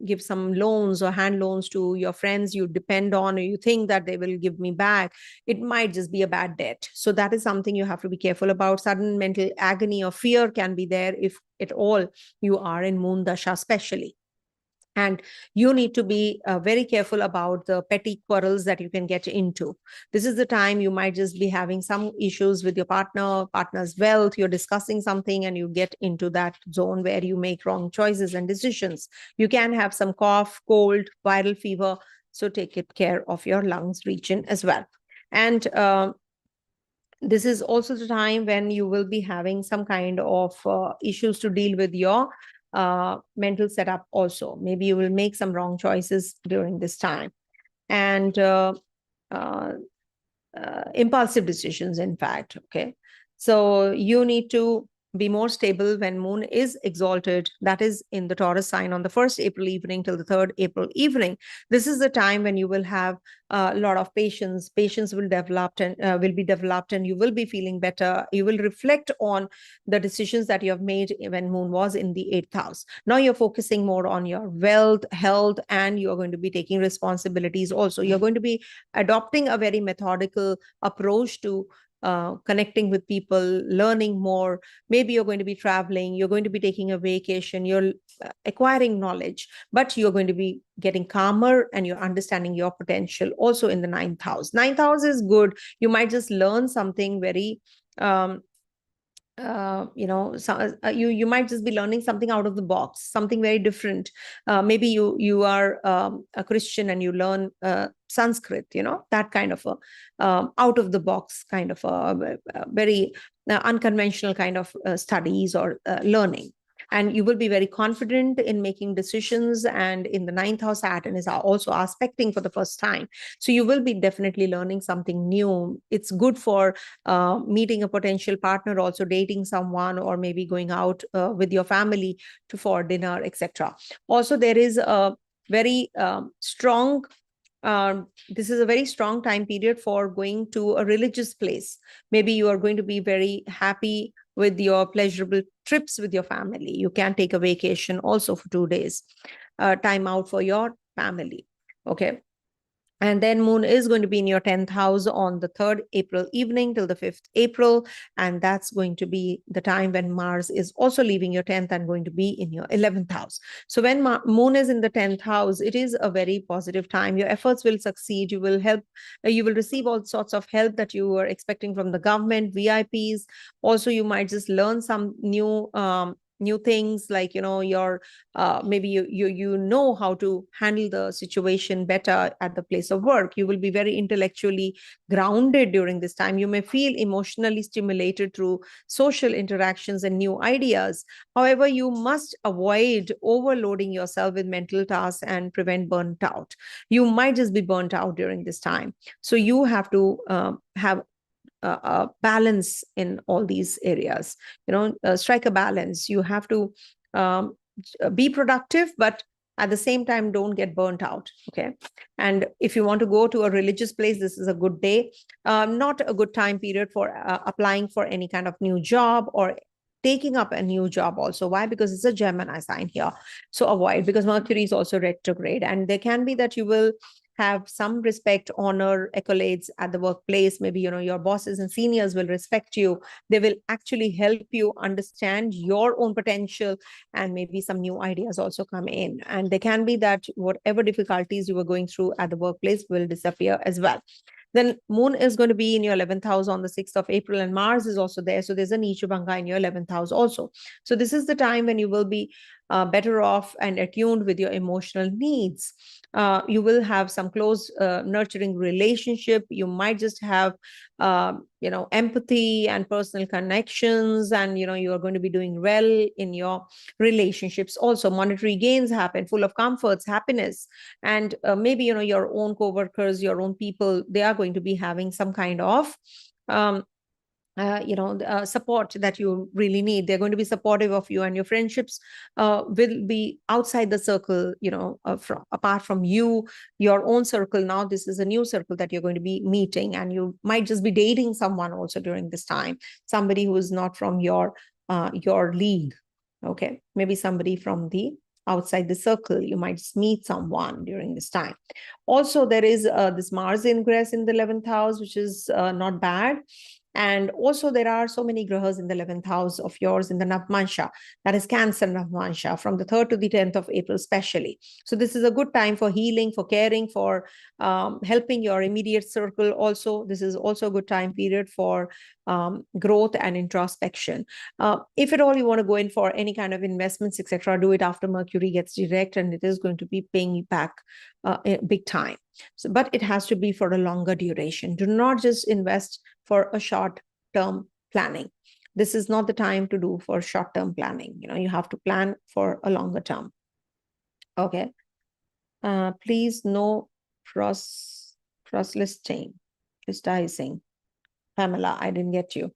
give some loans or hand loans to your friends you depend on, or you think that they will give me back. It might just be a bad debt. So that is something you have to be careful about. Sudden mental agony or fear can be there if at all you are in Moon Dasha especially. And you need to be very careful about the petty quarrels that you can get into. This is the time you might just be having some issues with your partner's wealth. You're discussing something and you get into that zone where you make wrong choices and decisions. You can have some cough, cold, viral fever. So take care of your lungs region as well. And this is also the time when you will be having some kind of issues to deal with your mental setup also. Maybe you will make some wrong choices during this time. And impulsive decisions, in fact. Okay. So you need to be more stable when moon is exalted, that is in the Taurus sign, on the 1st April evening till the 3rd April evening. This is the time when you will have a lot of patience. Patience will be developed, and you will be feeling better. You will reflect on the decisions that you have made when moon was in the 8th house. Now you're focusing more on your wealth, health, and you're going to be taking responsibilities also. You're going to be adopting a very methodical approach to connecting with people, learning more. Maybe you're going to be traveling, you're going to be taking a vacation, you're acquiring knowledge, but you're going to be getting calmer and you're understanding your potential also in the 9th house. 9th house is good. You might just learn something very you might just be learning something out of the box, something very different. Maybe you are a Christian and you learn Sanskrit, that kind of a out of the box kind of a very unconventional kind of studies or learning. And you will be very confident in making decisions. And in the 9th house, Saturn is also aspecting for the first time. So you will be definitely learning something new. It's good for meeting a potential partner, also dating someone, or maybe going out with your family for dinner, etc. Also, there is a very strong this is a very strong time period for going to a religious place. Maybe you are going to be very happy with your pleasurable trips with your family. You can take a vacation also for 2 days, time out for your family. Okay. And then moon is going to be in your 10th house on the 3rd April evening till the 5th April. And that's going to be the time when Mars is also leaving your 10th and going to be in your 11th house. So when moon is in the 10th house, it is a very positive time. Your efforts will succeed. You will receive all sorts of help that you were expecting from the government, VIPs. Also, you might just learn some new things, like your maybe you know how to handle the situation better at the place of work. You will be very intellectually grounded during this time. You may feel emotionally stimulated through social interactions and new ideas. However, you must avoid overloading yourself with mental tasks and prevent burnt out. You might just be burnt out during this time. So you have to have balance in all these areas. Strike a balance. You have to be productive, but at the same time, don't get burnt out. Okay. And if you want to go to a religious place, this is a good day. Not a good time period for applying for any kind of new job or taking up a new job also. Why? Because it's a Gemini sign here. So avoid, because Mercury is also retrograde, and there can be that you will have some respect, honor, accolades at the workplace. Maybe, your bosses and seniors will respect you. They will actually help you understand your own potential, and maybe some new ideas also come in. And there can be that whatever difficulties you were going through at the workplace will disappear as well. Then moon is going to be in your 11th house on the 6th of April, and Mars is also there. So there's a Nichubhanga in your 11th house also. So this is the time when you will be better off and attuned with your emotional needs. You will have some close, nurturing relationship. You might just have, empathy and personal connections, and, you are going to be doing well in your relationships. Also, monetary gains happen, full of comforts, happiness, and maybe, your own co-workers, your own people, they are going to be having some kind of support that you really need. They're going to be supportive of you, and your friendships will be outside the circle, apart from you, your own circle. Now this is a new circle that you're going to be meeting, and you might just be dating someone also during this time, somebody who is not from your league. Okay, maybe somebody from the outside the circle. You might just meet someone during this time. Also, there is this Mars ingress in the 11th house, which is not bad. And also there are so many grahas in the 11th house of yours in the Navmansha, that is Cancer Navmansha, from the 3rd to the 10th of April especially. So this is a good time for healing, for caring, for helping your immediate circle. Also, this is also a good time period for growth and introspection. If at all you want to go in for any kind of investments, etc., do it after Mercury gets direct, and it is going to be paying you back big time. So, but it has to be for a longer duration. Do not just invest for a short-term planning. This is not the time to do for short-term planning. You have to plan for a longer term. Okay. Please no proselytizing. Pamela, I didn't get you.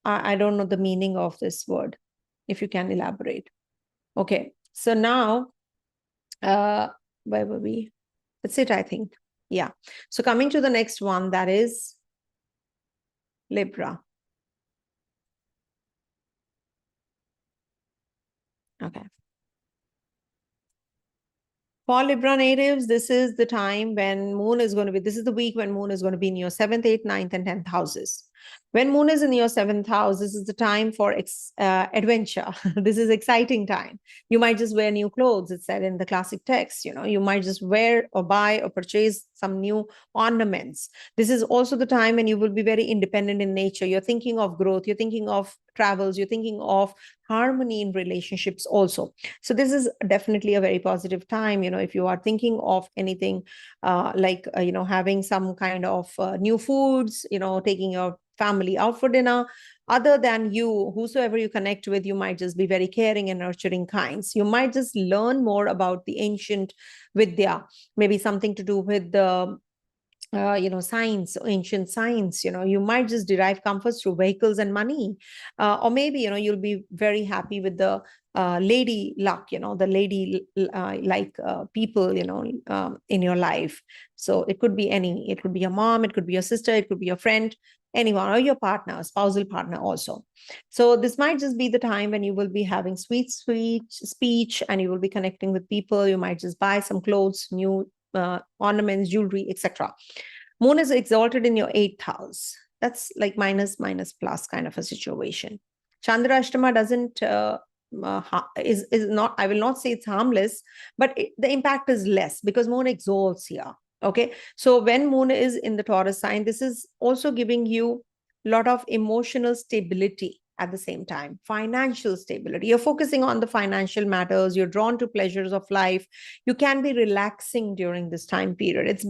I don't know the meaning of this word. If you can elaborate. Okay. So now, where were we? That's it, I think. Yeah. So coming to the next one, that is Libra. Okay. For Libra natives, this is the time when Moon is going to be, this is the week when Moon is going to be in your 7th, 8th, 9th, and 10th houses. When Moon is in your 7th house, this is the time for adventure. This is exciting time. You might just wear new clothes. It said in the classic text, you might just wear or buy or purchase some new ornaments. This is also the time when you will be very independent in nature. You're thinking of growth. You're thinking of travels. You're thinking of harmony in relationships also. So this is definitely a very positive time. If you are thinking of anything like, having some kind of new foods, taking your family out for dinner, other than you, whosoever you connect with, you might just be very caring and nurturing kinds. You might just learn more about the ancient Vidya, maybe something to do with the science, ancient science. You might just derive comforts through vehicles and money, or maybe you'll be very happy with the lady luck, the lady like people, in your life. So it could be it could be your mom, it could be your sister, it could be your friend, anyone, or your partner, spousal partner also. So this might just be the time when you will be having sweet speech, and you will be connecting with people. You might just buy some clothes, new ornaments, jewelry, etc. Moon is exalted in your 8th house. That's like minus plus kind of a situation. Chandra Ashtama doesn't is not, I will not say it's harmless, but the impact is less because Moon exalts here. Okay, so when Moon is in the Taurus sign, this is also giving you a lot of emotional stability. At the same time, financial stability. You're focusing on the financial matters. You're drawn to pleasures of life. You can be relaxing during this time period. It's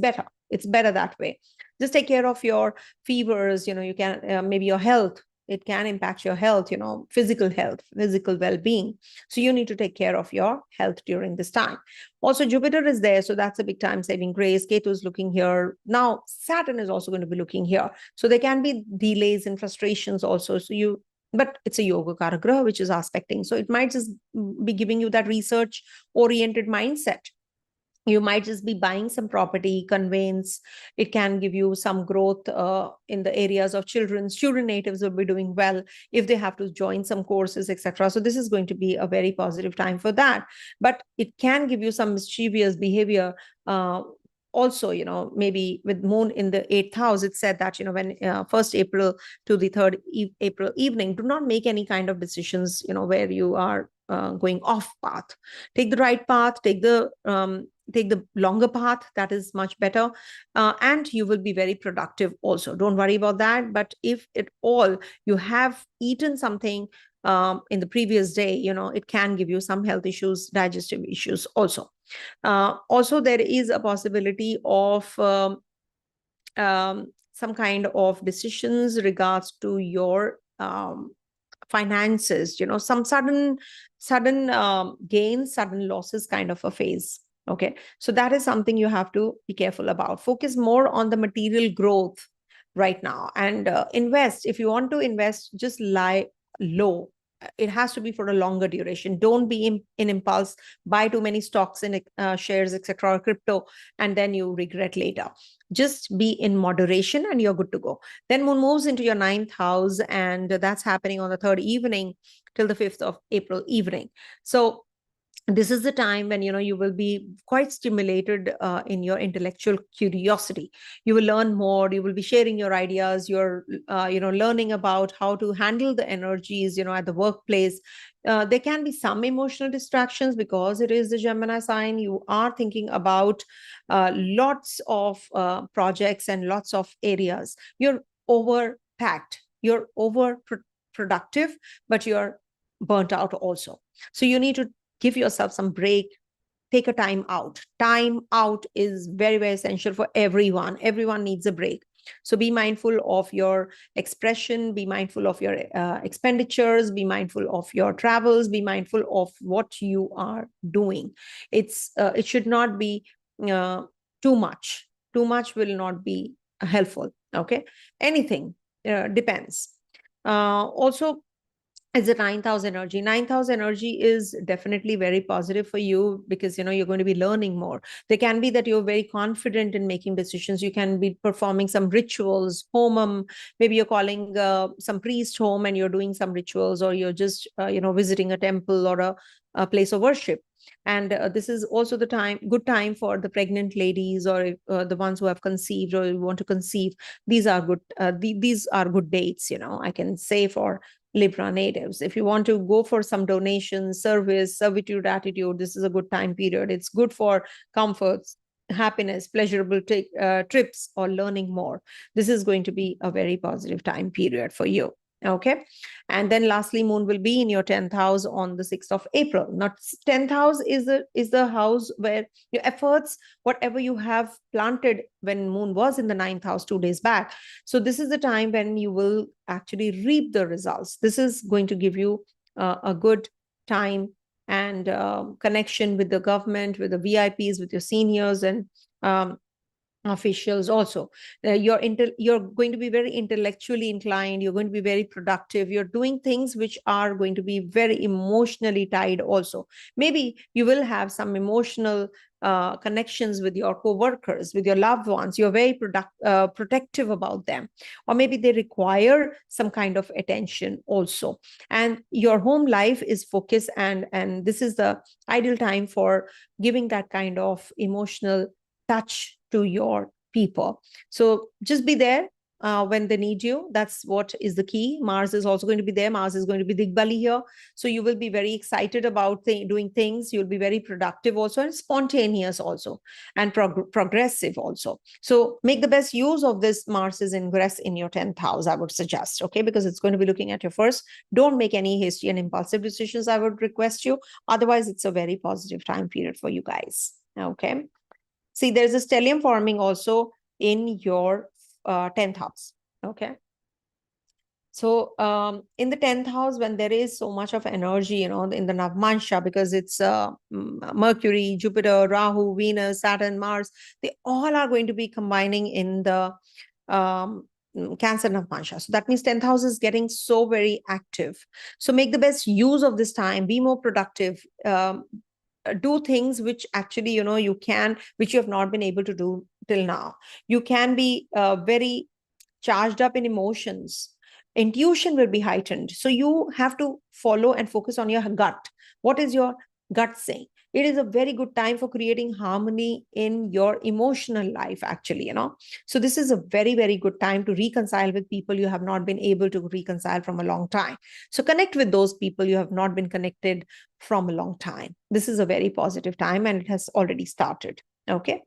better that way. Just take care of your fevers. You can maybe your health. It can impact your health, physical health, physical well-being. So you need to take care of your health during this time. Also, Jupiter is there, so that's a big time saving grace. Ketu is looking here. Now, Saturn is also going to be looking here. So there can be delays and frustrations also. But it's a yoga karagraha which is aspecting. So it might just be giving you that research oriented mindset. You might just be buying some property, conveyance. It can give you some growth in the areas of children. Student natives will be doing well if they have to join some courses, etc. So this is going to be a very positive time for that. But it can give you some mischievous behavior. Also, maybe with Moon in the 8th house, it said that, when 1st April to the 3rd April evening, do not make any kind of decisions, where you are going off path. Take the right path, take the longer path. That is much better. And you will be very productive also. Don't worry about that. But if at all you have eaten something in the previous day, it can give you some health issues, digestive issues also. Also, there is a possibility of some kind of decisions regards to your finances, some sudden gains, sudden losses kind of a phase. Okay, so that is something you have to be careful about. Focus more on the material growth right now, and invest. If you want to invest, just lie low. It has to be for a longer duration. Don't be in impulse, buy too many stocks and shares, etc., or crypto, and then you regret later. Just be in moderation and you're good to go. Then Moon moves into your 9th house, and that's happening on the 3rd evening till the 5th of April evening. So this is the time when you will be quite stimulated in your intellectual curiosity. You will learn more. You will be sharing your ideas. You're learning about how to handle the energies at the workplace. There can be some emotional distractions because it is the Gemini sign. You are thinking about lots of projects and lots of areas. You're overpacked. You're productive, but you're burnt out also. So you need to give yourself some break. Take a time out. Time out is very, very essential for everyone. Everyone needs a break. So be mindful of your expression, be mindful of your expenditures, be mindful of your travels, be mindful of what you are doing. It should not be too much. Too much will not be helpful. Okay, anything depends. Also, it's a 9th house energy. 9th house energy is definitely very positive for you because you're going to be learning more. There can be that you're very confident in making decisions. You can be performing some rituals, homam. Maybe you're calling some priest home and you're doing some rituals, or you're just visiting a temple or a place of worship. And this is also the good time for the pregnant ladies, or the ones who have conceived or want to conceive. These are good. These are good dates. I can say for Libra natives. If you want to go for some donation, service, servitude, attitude, this is a good time period. It's good for comforts, happiness, pleasurable trips, or learning more. This is going to be a very positive time period for you. Okay. And then lastly, moon will be in your 10th house on the 6th of April. Not 10th house is the house where your efforts, whatever you have planted when moon was in the 9th house 2 days back. So this is the time when you will actually reap the results. This is going to give you a good time and connection with the government, with the VIPs, with your seniors and officials also. You're going to be very intellectually inclined. You're going to be very productive. You're doing things which are going to be very emotionally tied also. Maybe you will have some emotional connections with your co-workers, with your loved ones. You're very protective about them, or maybe they require some kind of attention also. And your home life is focused, and this is the ideal time for giving that kind of emotional touch to your people. So just be there when they need you. That's what is the key. Mars is also going to be there. Mars is going to be Digbali here. So you will be very excited about doing things. You'll be very productive also, and spontaneous also, and progressive also. So make the best use of this Mars's ingress in your 10th house, I would suggest, okay? Because it's going to be looking at your first. Don't make any hasty and impulsive decisions, I would request you. Otherwise, it's a very positive time period for you guys, okay? See, there's a stellium forming also in your 10th house. Okay. So in the 10th house, when there is so much of energy, in the Navmansha, because it's Mercury, Jupiter, Rahu, Venus, Saturn, Mars, they all are going to be combining in the Cancer Navmansha. So that means 10th house is getting so very active. So make the best use of this time. Be more productive. Do things which actually which you have not been able to do till now. You can be very charged up in emotions. Intuition will be heightened, so you have to follow and focus on your gut. What is your gut saying? It is a very good time for creating harmony in your emotional life, actually. So this is a very, very good time to reconcile with people you have not been able to reconcile from a long time. So connect with those people you have not been connected from a long time. This is a very positive time, and it has already started. Okay.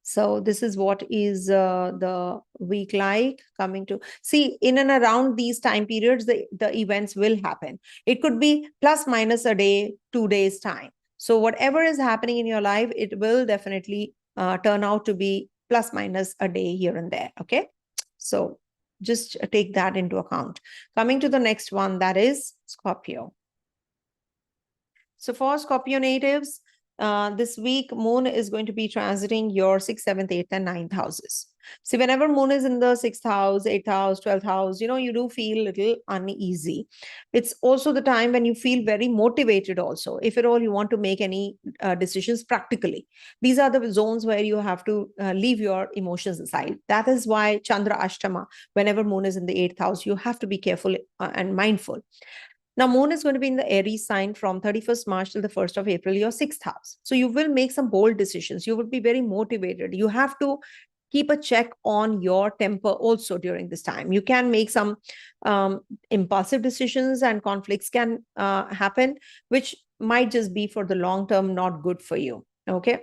So this is what is the week like coming to. See, in and around these time periods, the events will happen. It could be plus minus a day, 2 days time. So whatever is happening in your life, it will definitely turn out to be plus minus a day here and there. Okay. So just take that into account. Coming to the next one, that is Scorpio. So for Scorpio natives, this week, moon is going to be transiting your 6th, 7th, 8th, and 9th houses. See, whenever moon is in the 6th house, 8th house, 12th house, you do feel a little uneasy. It's also the time when you feel very motivated also, if at all you want to make any decisions practically. These are the zones where you have to leave your emotions aside. That is why Chandra Ashtama, whenever moon is in the 8th house, you have to be careful and mindful. Now, moon is going to be in the Aries sign from 31st March till the 1st of April, your 6th house. So you will make some bold decisions. You will be very motivated. You have to keep a check on your temper also during this time. You can make some impulsive decisions, and conflicts can happen, which might just be for the long term not good for you. Okay.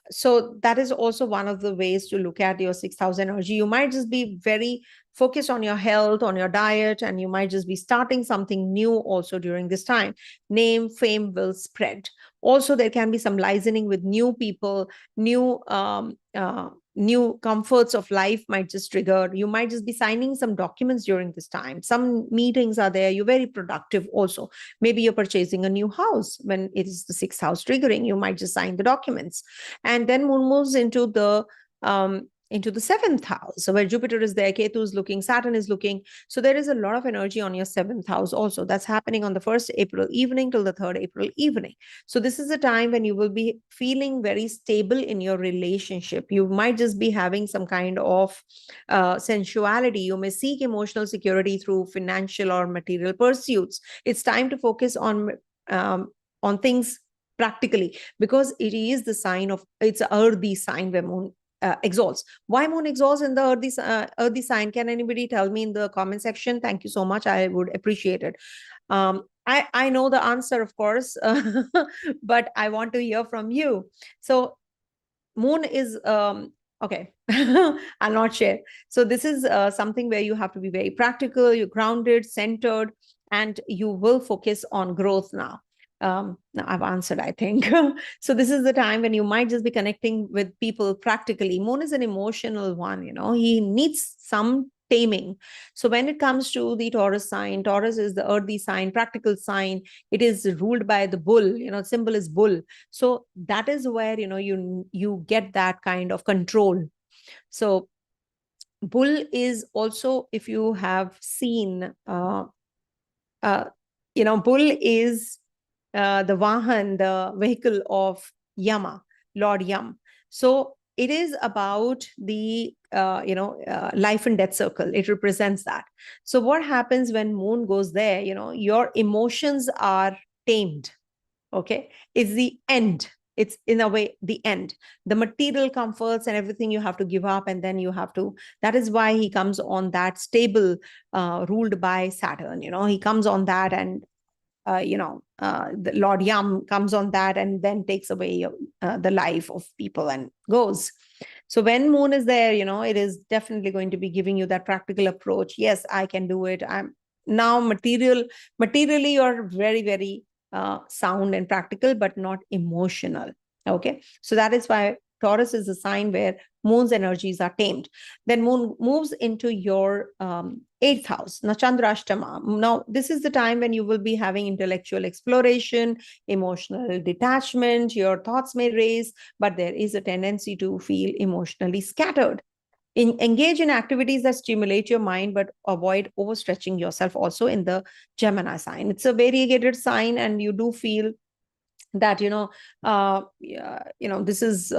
So that is also one of the ways to look at your 6th house energy. You might just be very focused on your health, on your diet, and you might just be starting something new also during this time. Name, fame will spread. Also, there can be some liaising with new people, new comforts of life might just trigger. You might just be signing some documents during this time. Some meetings are there. You're very productive also. Maybe you're purchasing a new house when it is the 6th house triggering. You might just sign the documents. And then moon moves into the into the seventh house. So where Jupiter is there, Ketu is looking, Saturn is looking. So there is a lot of energy on your seventh house also. That's happening on the 1st April evening till the 3rd April evening. So this is a time when you will be feeling very stable in your relationship. You might just be having some kind of sensuality. You may seek emotional security through financial or material pursuits. It's time to focus on things practically, because it is the sign of, it's an earthy sign where moon exalts. Why moon exalts in the earthy sign? Can anybody tell me in the comment section? Thank you so much. I would appreciate it. I know the answer, of course, but I want to hear from you. So moon is okay. I'll not share. So this is something where you have to be very practical, you're grounded, centered, and you will focus on growth now. Now I've answered, I think. So this is the time when you might just be connecting with people practically. Moon is an emotional one, he needs some taming. So when it comes to the Taurus sign, Taurus is the earthy sign, practical sign. It is ruled by the bull, symbol is bull. So that is where, you get that kind of control. So bull is also, if you have seen, bull is the Vahan, the vehicle of Yama, Lord Yam. So it is about the, life and death circle. It represents that. So what happens when moon goes there, your emotions are tamed. Okay. It's the end. It's in a way the end. The material comforts and everything you have to give up, and then you have to. That is why he comes on that stable, ruled by Saturn. He comes on that, and the Lord Yam comes on that and then takes away the life of people and goes. So when moon is there, it is definitely going to be giving you that practical approach. Yes, I can do it. I'm now materially, you're very, very sound and practical, but not emotional. Okay. So that is why Taurus is a sign where moon's energies are tamed. Then moon moves into your 8th house, now Chandrashtama. Now, this is the time when you will be having intellectual exploration, emotional detachment. Your thoughts may race, but there is a tendency to feel emotionally scattered. Engage in activities that stimulate your mind, but avoid overstretching yourself also in the Gemini sign. It's a variegated sign, and you do feel that this is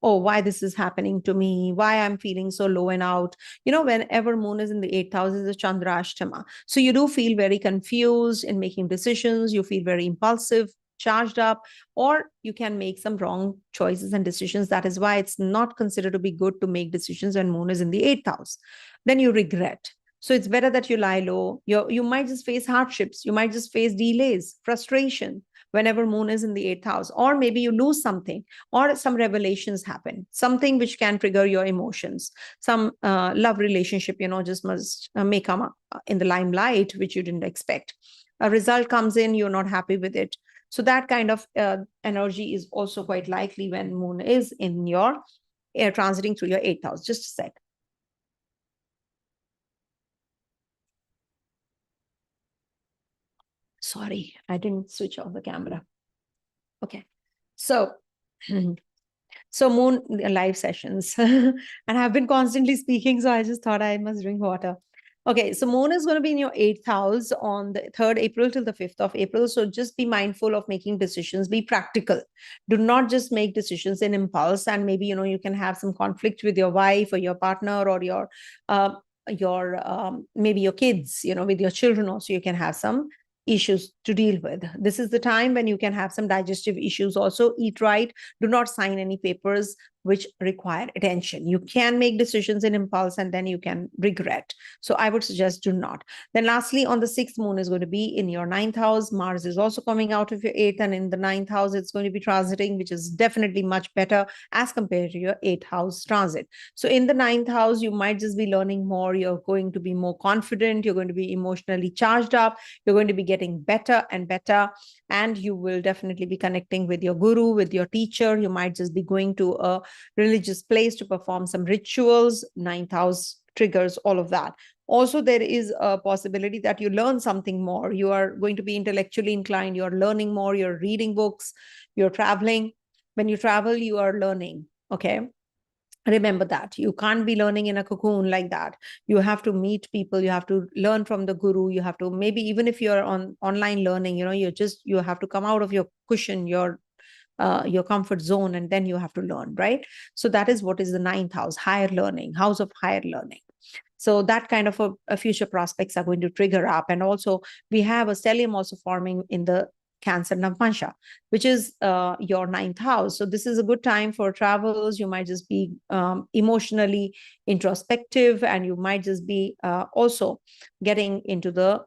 why this is happening to me, why I'm feeling so low and out. Whenever moon is in the 8th house, is a Chandrashtama. So you do feel very confused in making decisions. You feel very impulsive, charged up, or you can make some wrong choices and decisions. That is why it's not considered to be good to make decisions when moon is in the 8th house. Then you regret. So it's better that you lie low. You might just face hardships. You might just face delays, frustration, whenever moon is in the 8th house. Or maybe you lose something, or some revelations happen, something which can trigger your emotions. Some love relationship, just must may come up in the limelight, which you didn't expect. A result comes in, you're not happy with it. So that kind of energy is also quite likely when moon is in your transiting through your 8th house. Just a sec. Sorry, I didn't switch off the camera. Okay. So, so moon live sessions, and I've been constantly speaking, so I just thought I must drink water. Okay, so moon is going to be in your 8th house on the 3rd April till the 5th of April. So just be mindful of making decisions, be practical. Do not just make decisions in impulse, and maybe, you can have some conflict with your wife or your partner, or your maybe your kids, with your children also, you can have some issues to deal with. This is the time when you can have some digestive issues also. Eat right. Do not sign any papers which require attention. You can make decisions in impulse, and then you can regret. So I would suggest do not. Then lastly, on the 6th, moon is going to be in your 9th house. Mars is also coming out of your 8th, and in the 9th house, it's going to be transiting, which is definitely much better as compared to your 8th house transit. So in the 9th house, you might just be learning more. You're going to be more confident. You're going to be emotionally charged up. You're going to be getting better and better, and you will definitely be connecting with your guru, with your teacher. You might just be going to a religious place to perform some rituals. 9th house triggers all of that. Also, there is a possibility that you learn something more. You are going to be intellectually inclined. You're learning more. You're reading books. You're traveling. When you travel, you are learning. Okay. Remember that you can't be learning in a cocoon like that. You have to meet people, you have to learn from the guru, you have to, maybe even if you're on online learning, you have to come out of your cushion, your comfort zone, and then you have to learn, right? So that is what is the ninth house, higher learning, house of higher learning. So that kind of a future prospects are going to trigger up. And also we have a stellium also forming in the Cancer Navamsha, which is your ninth house. So this is a good time for travels. You might just be emotionally introspective, and you might just be also getting into the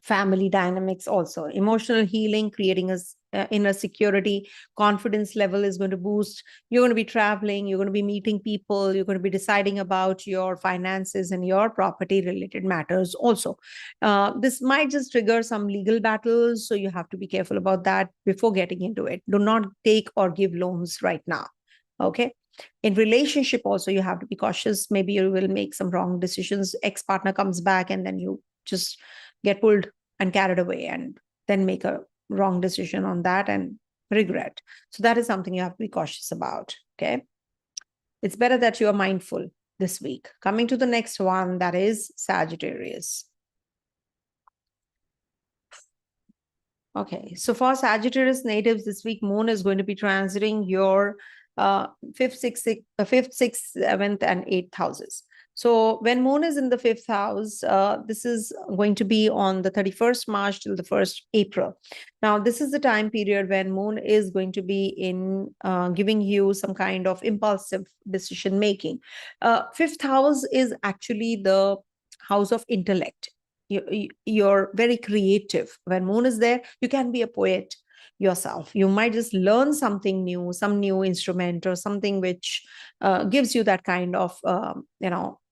family dynamics, also emotional healing, creating a inner security, confidence level is going to boost. You're going to be traveling, you're going to be meeting people, you're going to be deciding about your finances and your property related matters also. This might just trigger some legal battles, so you have to be careful about that before getting into it. Do not take or give loans right now. Okay. In relationship also, you have to be cautious. Maybe you will make some wrong decisions. Ex-partner comes back and then you just get pulled and carried away, and then make a wrong decision on that and regret. So that is something you have to be cautious about. Okay. It's better that you are mindful this week. Coming to the next one, that is Sagittarius. Okay. So for Sagittarius natives this week, moon is going to be transiting your fifth, sixth, seventh, and eighth houses. So when moon is in the fifth house, this is going to be on the 31st March till the 1st April. Now, this is the time period when moon is going to be in giving you some kind of impulsive decision making. Fifth house is actually the house of intellect. You're very creative. When moon is there, you can be a poet yourself. You might just learn something new, some new instrument or something which gives you that kind of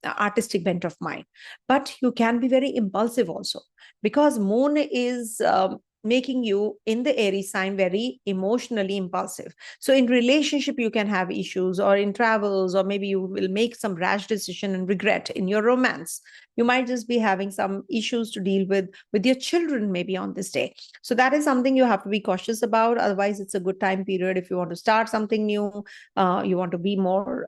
artistic bent of mind. But you can be very impulsive also, because moon is making you in the Aries sign very emotionally impulsive. So in relationship you can have issues, or in travels, or maybe you will make some rash decision and regret. In your romance, you might just be having some issues to deal with your children maybe on this day. So that is something you have to be cautious about. Otherwise, it's a good time period if you want to start something new. You want to be more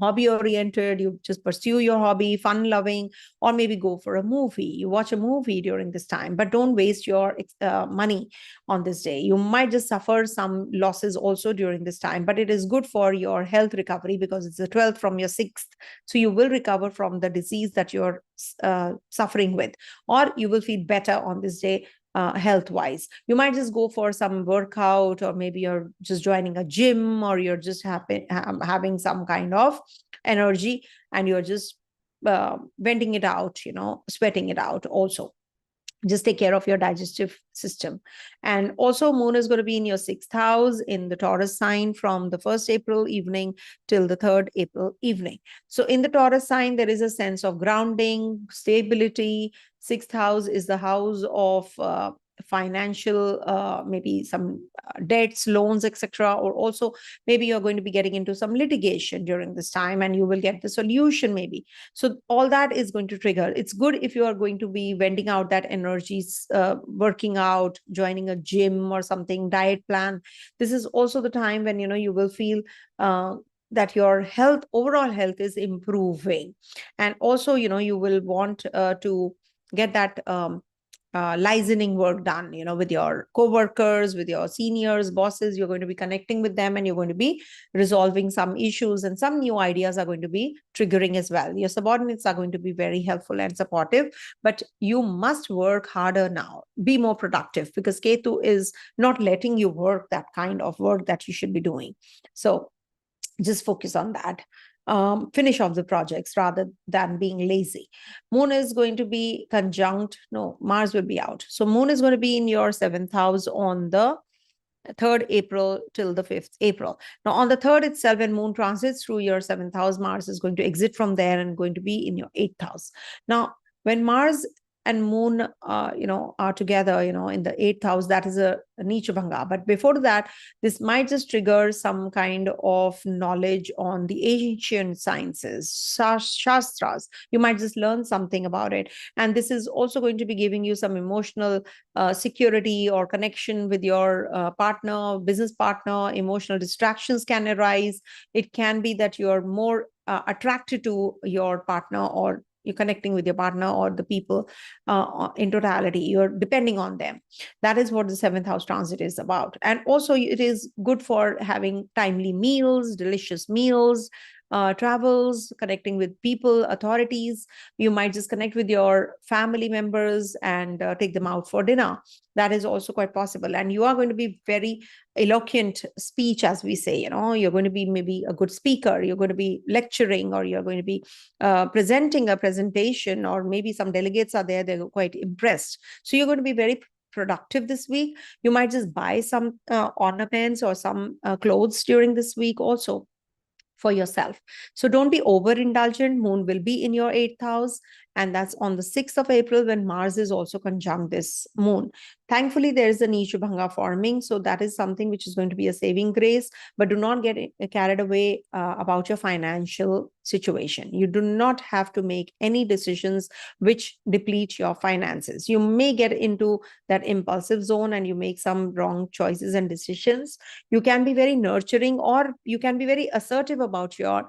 hobby oriented. You just pursue your hobby, fun loving, or maybe go for a movie. You watch a movie during this time, but don't waste your money on this day. You might just suffer some losses also during this time, but it is good for your health recovery, because it's the 12th from your 6th. So you will recover from the disease that you're suffering with, or you will feel better on this day health wise. You might just go for some workout, or maybe you're just joining a gym, or you're just having some kind of energy, and you're just venting it out, sweating it out also. Just take care of your digestive system. And also moon is going to be in your 6th house in the Taurus sign from the 1st April evening till the 3rd April evening. So in the Taurus sign, there is a sense of grounding, stability. 6th house is the house of financial, maybe some debts, loans, etc. Or also maybe you're going to be getting into some litigation during this time, and you will get the solution maybe. So all that is going to trigger. It's good if you are going to be venting out that energies, working out, joining a gym or something, diet plan. This is also the time when you will feel that your health, overall health, is improving. And also you will want to get that licensing work done, with your co-workers, with your seniors, bosses. You're going to be connecting with them, and you're going to be resolving some issues, and some new ideas are going to be triggering as well. Your subordinates are going to be very helpful and supportive, but you must work harder now. Be more productive, because Ketu is not letting you work that kind of work that you should be doing. So just focus on that. Finish off the projects rather than being lazy. Moon is going to be conjunct, no, Mars will be out. So moon is going to be in your 7th house on the 3rd April till the 5th April. Now on the 3rd itself, when moon transits through your 7th house, Mars is going to exit from there and going to be in your 8th house. Now when Mars and moon, are together, in the 8th house, that is a Nicha Bhanga. But before that, this might just trigger some kind of knowledge on the ancient sciences, shastras. You might just learn something about it. And this is also going to be giving you some emotional security or connection with your partner, business partner. Emotional distractions can arise. It can be that you're more attracted to your partner, or you're connecting with your partner or the people in totality. You're depending on them. That is what the 7th house transit is about. And also it is good for having timely meals, delicious meals, travels, connecting with people, authorities. You might just connect with your family members and take them out for dinner. That is also quite possible. And you are going to be very eloquent speech, as we say. You're going to be maybe a good speaker. You're going to be lecturing, or you're going to be presenting a presentation, or maybe some delegates are there. They're quite impressed. So you're going to be very productive this week. You might just buy some ornaments or some clothes during this week also for yourself. So don't be overindulgent. Moon will be in your 8th house, and that's on the 6th of April, when Mars is also conjunct this moon. Thankfully, there is a Nisha Bhanga forming, so that is something which is going to be a saving grace. But do not get carried away about your financial situation. You do not have to make any decisions which deplete your finances. You may get into that impulsive zone and you make some wrong choices and decisions. You can be very nurturing, or you can be very assertive about your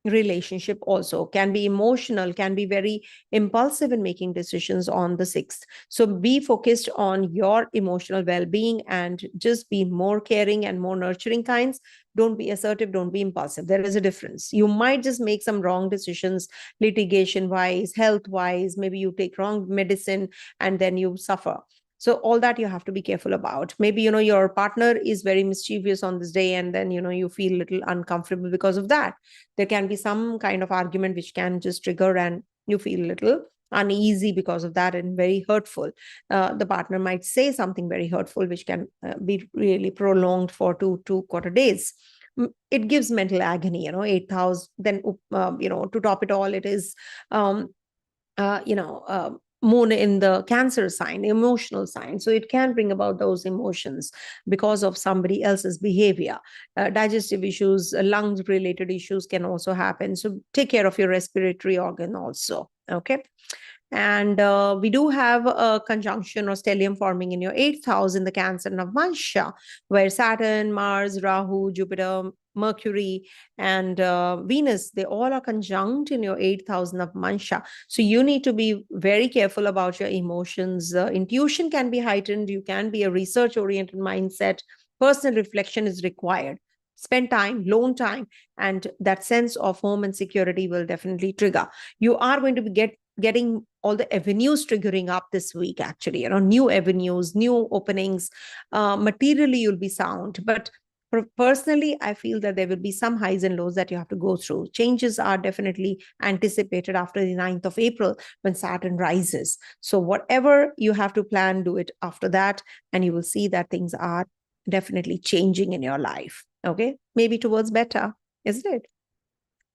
relationship also. Can be emotional, can be very impulsive in making decisions on the 6th. So be focused on your emotional well-being and just be more caring and more nurturing kinds. Don't be assertive, don't be impulsive. There is a difference. You might just make some wrong decisions, litigation wise, health wise. Maybe you take wrong medicine and then you suffer. So all that you have to be careful about. Maybe, your partner is very mischievous on this day, and then, you feel a little uncomfortable because of that. There can be some kind of argument which can just trigger, and you feel a little uneasy because of that, and very hurtful. The partner might say something very hurtful, which can be really prolonged for two quarter days. It gives mental agony, 8th house. Then, to top it all, it is, moon in the Cancer sign, emotional sign. So it can bring about those emotions because of somebody else's behavior. Digestive issues, lungs related issues can also happen. So take care of your respiratory organ also. Okay. And we do have a conjunction or stellium forming in your 8th house in the Cancer Navamsha, where Saturn, Mars, Rahu, Jupiter, Mercury, and Venus, they all are conjunct in your 8th house Navamsha. So you need to be very careful about your emotions. Intuition can be heightened. You can be a research-oriented mindset. Personal reflection is required. Spend time, lone time, and that sense of home and security will definitely trigger. You are going to be getting all the avenues triggering up this week, actually, new avenues, new openings. Materially, you'll be sound. But personally, I feel that there will be some highs and lows that you have to go through. Changes are definitely anticipated after the 9th of April when Saturn rises. So whatever you have to plan, do it after that, and you will see that things are definitely changing in your life. Okay, maybe towards better, isn't it?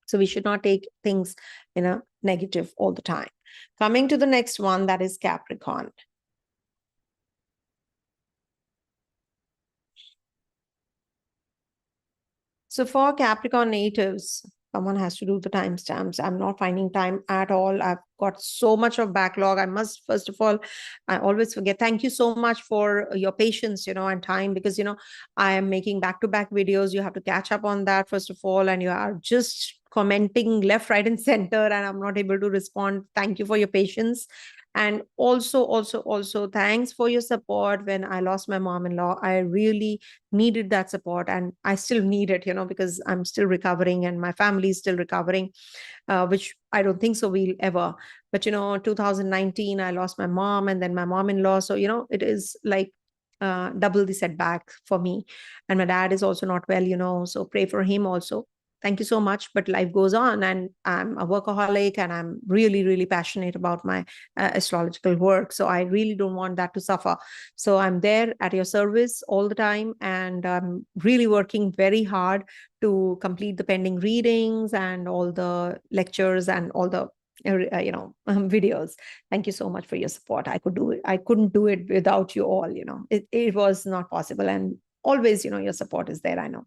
So we should not take things in a negative all the time. Coming to the next one, that is Capricorn. So for Capricorn natives, someone has to do the timestamps. I'm not finding time at all. I've got so much of backlog. I must, first of all, I always forget. Thank you so much for your patience, and time, because, I am making back-to-back videos. You have to catch up on that, first of all, and you are just commenting left, right, and center, and I'm not able to respond. Thank you for your patience. And also, thanks for your support when I lost my mom-in-law. I really needed that support, and I still need it, because I'm still recovering and my family is still recovering, which I don't think so we'll ever. But, 2019, I lost my mom and then my mom-in-law. So, it is like double the setback for me. And my dad is also not well, so pray for him also. Thank you so much. But life goes on, and I'm a workaholic, and I'm really, really passionate about my astrological work. So I really don't want that to suffer. So I'm there at your service all the time, and I'm really working very hard to complete the pending readings and all the lectures and all the videos. Thank you so much for your support. I couldn't do it without you all. It was not possible, and always, your support is there. I know.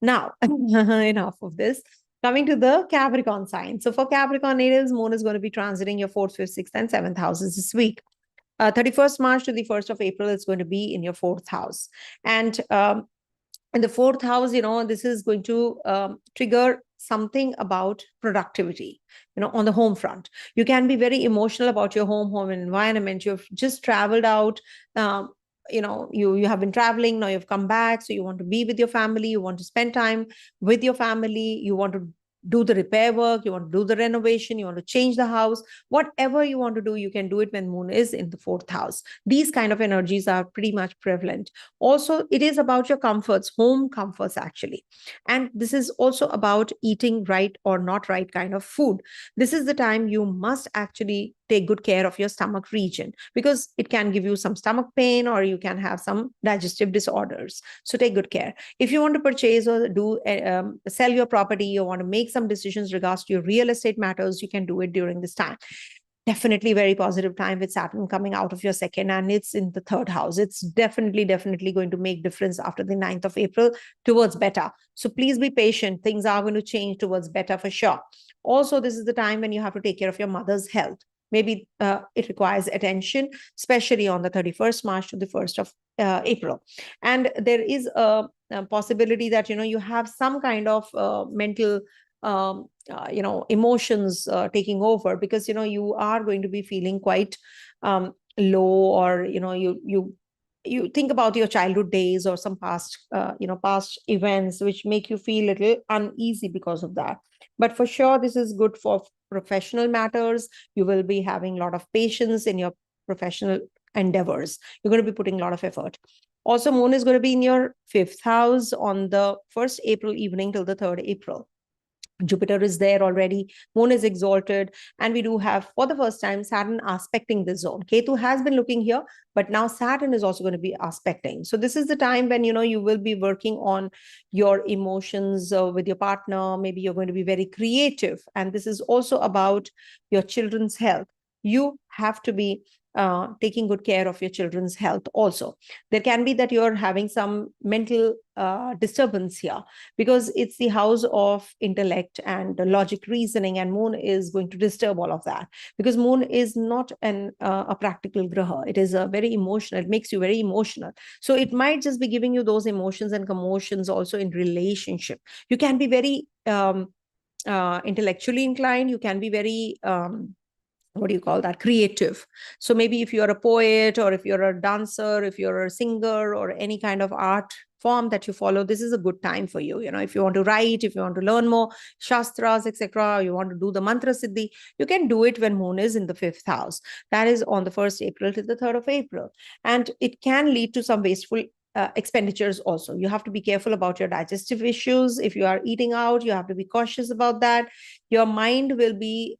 Now, enough of this. Coming to the Capricorn sign. So for Capricorn natives, Moon is going to be transiting your 4th, 5th, 6th, and 7th houses this week. 31st March to the 1st of April, it's going to be in your 4th house. And in the 4th house, this is going to trigger something about productivity, on the home front. You can be very emotional about your home environment. You've just traveled out. You have been traveling, now you've come back, so you want to be with your family, you want to spend time with your family, you want to do the repair work, you want to do the renovation, you want to change the house, whatever you want to do, you can do it when Moon is in the 4th house. These kind of energies are pretty much prevalent. Also, it is about your comforts, home comforts actually. And this is also about eating right or not right kind of food. This is the time you must actually take good care of your stomach region, because it can give you some stomach pain, or you can have some digestive disorders. So take good care. If you want to purchase or sell your property, you want to make some decisions regards to your real estate matters, you can do it during this time. Definitely very positive time with Saturn coming out of your 2nd, and it's in the 3rd house. It's definitely going to make difference after the 9th of April towards better. So please be patient. Things are going to change towards better for sure. Also, this is the time when you have to take care of your mother's health. Maybe it requires attention, especially on the 31st March to the 1st of April. And there is a possibility that, you have some kind of mental emotions taking over, because, you are going to be feeling quite low, or, you think about your childhood days or some past events which make you feel a little uneasy because of that. But for sure, this is good for professional matters. You will be having a lot of patience in your professional endeavors. You're going to be putting a lot of effort. Also, Moon is going to be in your 5th house on the 1st April evening till the 3rd April. Jupiter is there already, Moon is exalted, and we do have, for the first time, Saturn aspecting this zone. Ketu has been looking here, but now Saturn is also going to be aspecting. So this is the time when, you will be working on your emotions with your partner. Maybe you're going to be very creative. And this is also about your children's health. You have to be taking good care of your children's health also. There can be that you're having some mental disturbance here, because it's the house of intellect and logic reasoning, and Moon is going to disturb all of that, because Moon is not a practical graha. It is a very emotional. It makes you very emotional. So it might just be giving you those emotions and commotions also in relationship. You can be very intellectually inclined. You can be very creative. So maybe if you're a poet, or if you're a dancer, if you're a singer, or any kind of art form that you follow, this is a good time for you. If you want to write, if you want to learn more shastras, etc., you want to do the mantra siddhi, you can do it when Moon is in the 5th house. That is on the 1st April to the 3rd of April. And it can lead to some wasteful expenditures also. You have to be careful about your digestive issues. If you are eating out, you have to be cautious about that. Your mind will be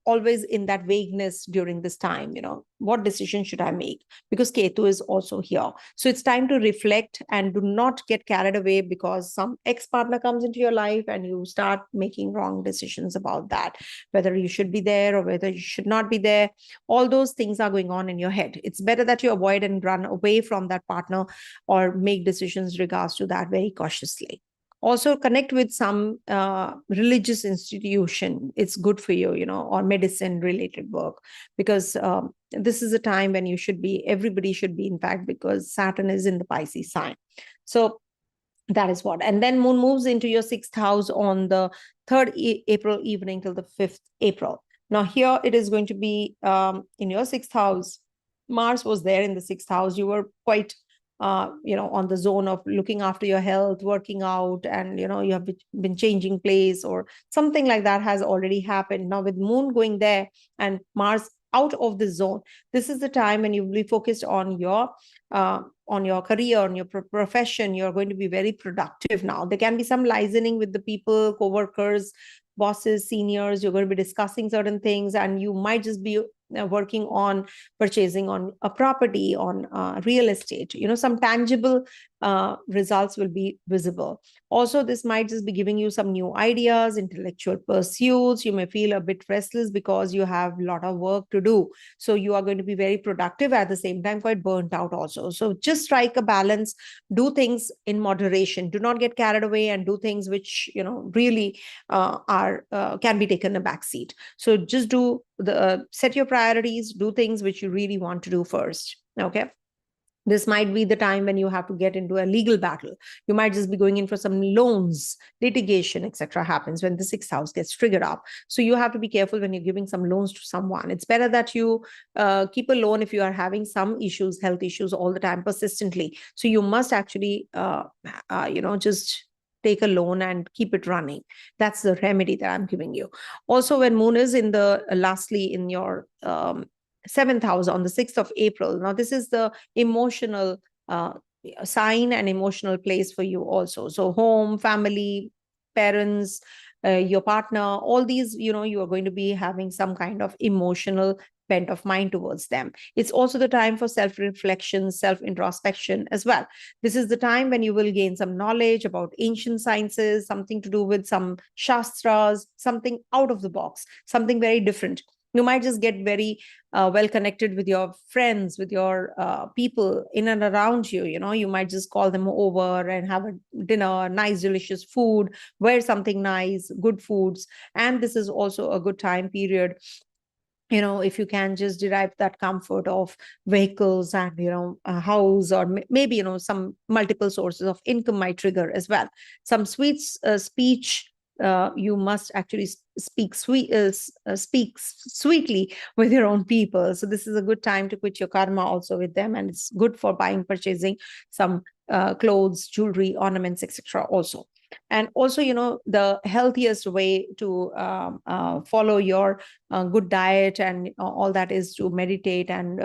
always in that vagueness during this time. What decision should I make? Because Ketu is also here. So it's time to reflect and do not get carried away because some ex-partner comes into your life and you start making wrong decisions about that, whether you should be there or whether you should not be there. All those things are going on in your head. It's better that you avoid and run away from that partner, or make decisions regards to that very cautiously. Also connect with some religious institution. It's good for you, or medicine related work, because this is a time when everybody should be, in fact, because Saturn is in the Pisces sign. So that is what. And then Moon moves into your 6th house on the 3rd April evening till the 5th April. Now here it is going to be in your 6th house. Mars was there in the 6th house. You were quite on the zone of looking after your health, working out, and, you have been changing place or something like that has already happened. Now with Moon going there and Mars out of the zone, this is the time when you will be focused on your career, on your profession. You're going to be very productive now. There can be some liaising with the people, co-workers, bosses, seniors. You're going to be discussing certain things, and you might just be working on purchasing on a property, on real estate, some tangible results will be visible. Also, this might just be giving you some new ideas, intellectual pursuits. You may feel a bit restless because you have a lot of work to do. So you are going to be very productive, at the same time quite burnt out also. So just strike a balance, do things in moderation. Do not get carried away and do things which, really can be taken a back seat. So just do set your priorities, do things which you really want to do first. Okay. This might be the time when you have to get into a legal battle. You might just be going in for some loans, litigation, etc. happens when the sixth house gets triggered up. So you have to be careful when you're giving some loans to someone. It's better that you keep a loan if you are having some issues, health issues all the time persistently. So you must actually, just take a loan and keep it running. That's the remedy that I'm giving you. Also, when moon is in lastly in your seventh house on the 6th of April. Now, this is the emotional sign and emotional place for you also. So home, family, parents, your partner, all these, you are going to be having some kind of emotional bent of mind towards them. It's also the time for self-reflection, self-introspection as well. This is the time when you will gain some knowledge about ancient sciences, something to do with some shastras, something out of the box, something very different. You might just get very well connected with your friends, with your people in and around you. You might just call them over and have a dinner, nice, delicious food, wear something nice, good foods. And this is also a good time period, if you can just derive that comfort of vehicles and, a house, or maybe, some multiple sources of income might trigger as well. Some sweet speech. You must actually speak sweetly with your own people. So this is a good time to quit your karma also with them, and it's good for purchasing some clothes, jewelry, ornaments, etc. also. And also, the healthiest way to follow your good diet and all that is to meditate and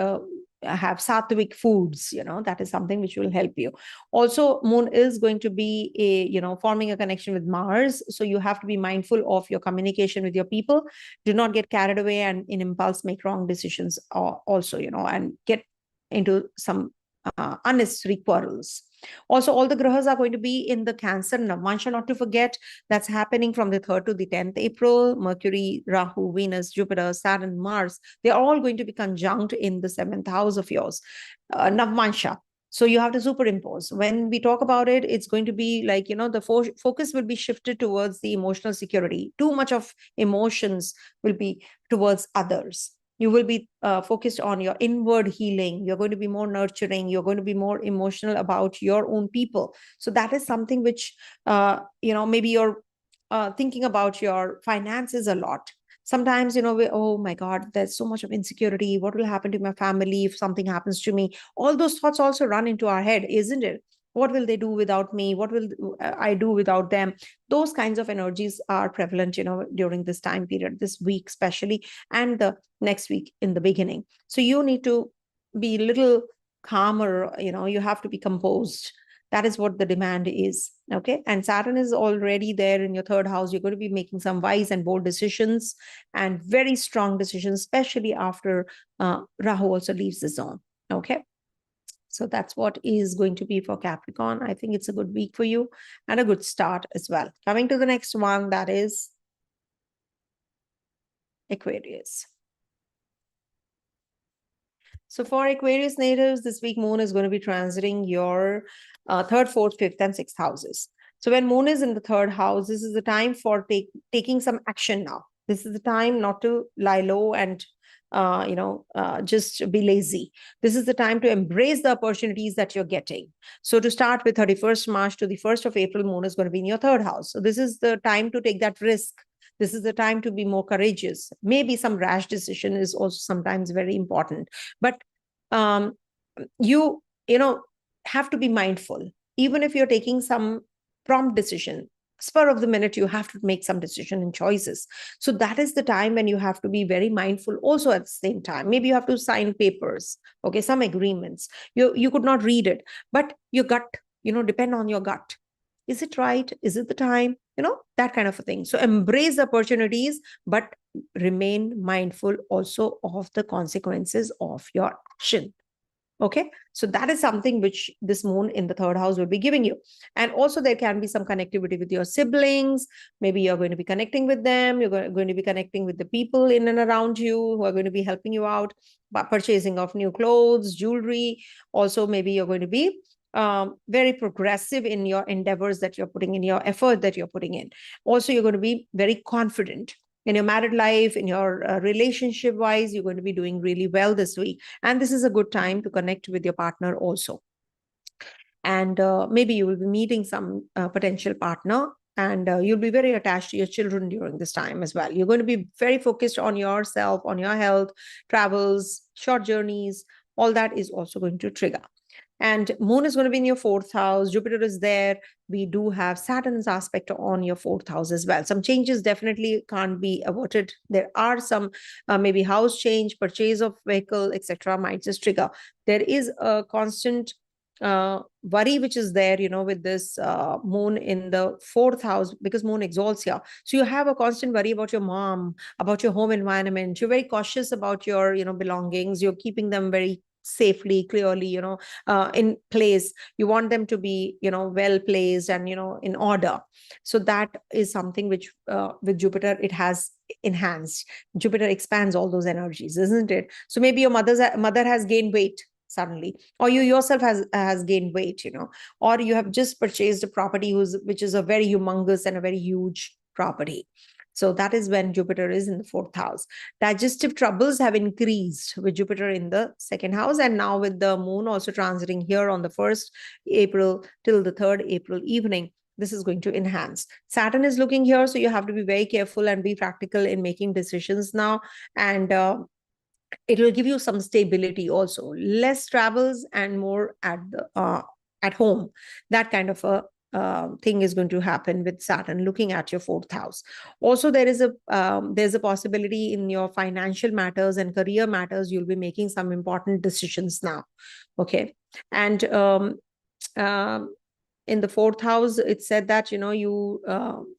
have sattvic foods. That is something which will help you. Also, moon is going to be forming a connection with Mars, so you have to be mindful of your communication with your people. Do not get carried away and in impulse make wrong decisions also, and get into some unnecessary quarrels. Also, all the grahas are going to be in the Cancer Navamsha, not to forget. That's happening from the 3rd to the 10th April. Mercury, Rahu, Venus, Jupiter, Saturn, Mars, they're all going to be conjunct in the 7th house of yours, Navamsha. So you have to superimpose. When we talk about it, it's going to be like, the focus will be shifted towards the emotional security. Too much of emotions will be towards others. You will be focused on your inward healing. You're going to be more nurturing. You're going to be more emotional about your own people. So that is something which, maybe you're thinking about your finances a lot. Sometimes, oh my God, there's so much of insecurity. What will happen to my family if something happens to me? All those thoughts also run into our head, isn't it? What will they do without me? What will I do without them? Those kinds of energies are prevalent, during this time period, this week especially, and the next week in the beginning. So you need to be a little calmer, you have to be composed. That is what the demand is. Okay. And Saturn is already there in your 3rd house. You're going to be making some wise and bold decisions and very strong decisions, especially after Rahu also leaves the zone. Okay. So that's what is going to be for Capricorn. I think it's a good week for you and a good start as well. Coming to the next one, that is Aquarius. So for Aquarius natives, this week moon is going to be transiting your 3rd, 4th, 5th, and 6th houses. So when moon is in the 3rd house, this is the time for taking some action now. This is the time not to lie low and just be lazy. This is the time to embrace the opportunities that you're getting. So to start with 31st March to the 1st of April, moon is going to be in your 3rd house. So this is the time to take that risk. This is the time to be more courageous. Maybe some rash decision is also sometimes very important. But you have to be mindful. Even if you're taking some prompt decision, spur of the minute, you have to make some decision and choices. So that is the time when you have to be very mindful also at the same time. Maybe you have to sign papers, okay, some agreements. You could not read it, but your gut, depend on your gut. Is it right? Is it the time? That kind of a thing. So embrace the opportunities, but remain mindful also of the consequences of your action. Okay, so that is something which this moon in the third house will be giving you. And also there can be some connectivity with your siblings. Maybe you're going to be connecting with them. You're going to be connecting with the people in and around you who are going to be helping you out by purchasing of new clothes, jewelry. Also, maybe you're going to be very progressive in your endeavors that you're putting in, your effort that you're putting in. Also, you're going to be very confident in your married life, in your relationship wise. You're going to be doing really well this week. And this is a good time to connect with your partner also. And maybe you will be meeting some potential partner, and you'll be very attached to your children during this time as well. You're going to be very focused on yourself, on your health, travels, short journeys. All that is also going to trigger. And moon is going to be in your fourth house. Jupiter is there. We do have Saturn's aspect on your fourth house as well. Some changes definitely can't be avoided. There are some maybe house change, purchase of vehicle, etc. might just trigger. There is a constant worry which is there, with this moon in the fourth house, because moon exalts here. So you have a constant worry about your mom, about your home environment. You're very cautious about your, belongings. You're keeping them very safely, clearly, in place. You want them to be, well placed and, in order. So that is something which with Jupiter, it has enhanced. Jupiter expands all those energies, isn't it? So maybe your mother has gained weight suddenly, or you yourself has gained weight, or you have just purchased a property which is a very humongous and a very huge property. So that is when Jupiter is in the fourth house. Digestive troubles have increased with Jupiter in the second house. And now with the moon also transiting here on the 1st April till the 3rd April evening, this is going to enhance. Saturn is looking here. So you have to be very careful and be practical in making decisions now. And it will give you some stability also. Less travels and more at home. That kind of a thing is going to happen with Saturn looking at your fourth house. Also, there's a possibility in your financial matters and career matters. You'll be making some important decisions now. Okay, and in the fourth house, it said that you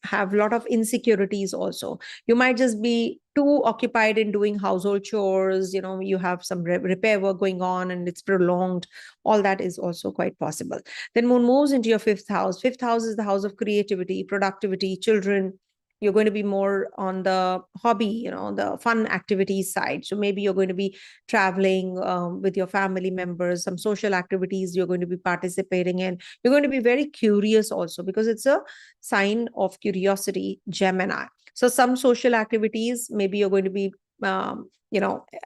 have a lot of insecurities also. You might just be too occupied in doing household chores. You have some repair work going on and it's prolonged. All that is also quite possible. Then moon moves into your fifth house. Fifth house is the house of creativity, productivity, children. You're going to be more on the hobby, the fun activities side. So maybe you're going to be traveling with your family members, some social activities you're going to be participating in. You're going to be very curious also, because it's a sign of curiosity, Gemini. So some social activities, maybe you're going to be,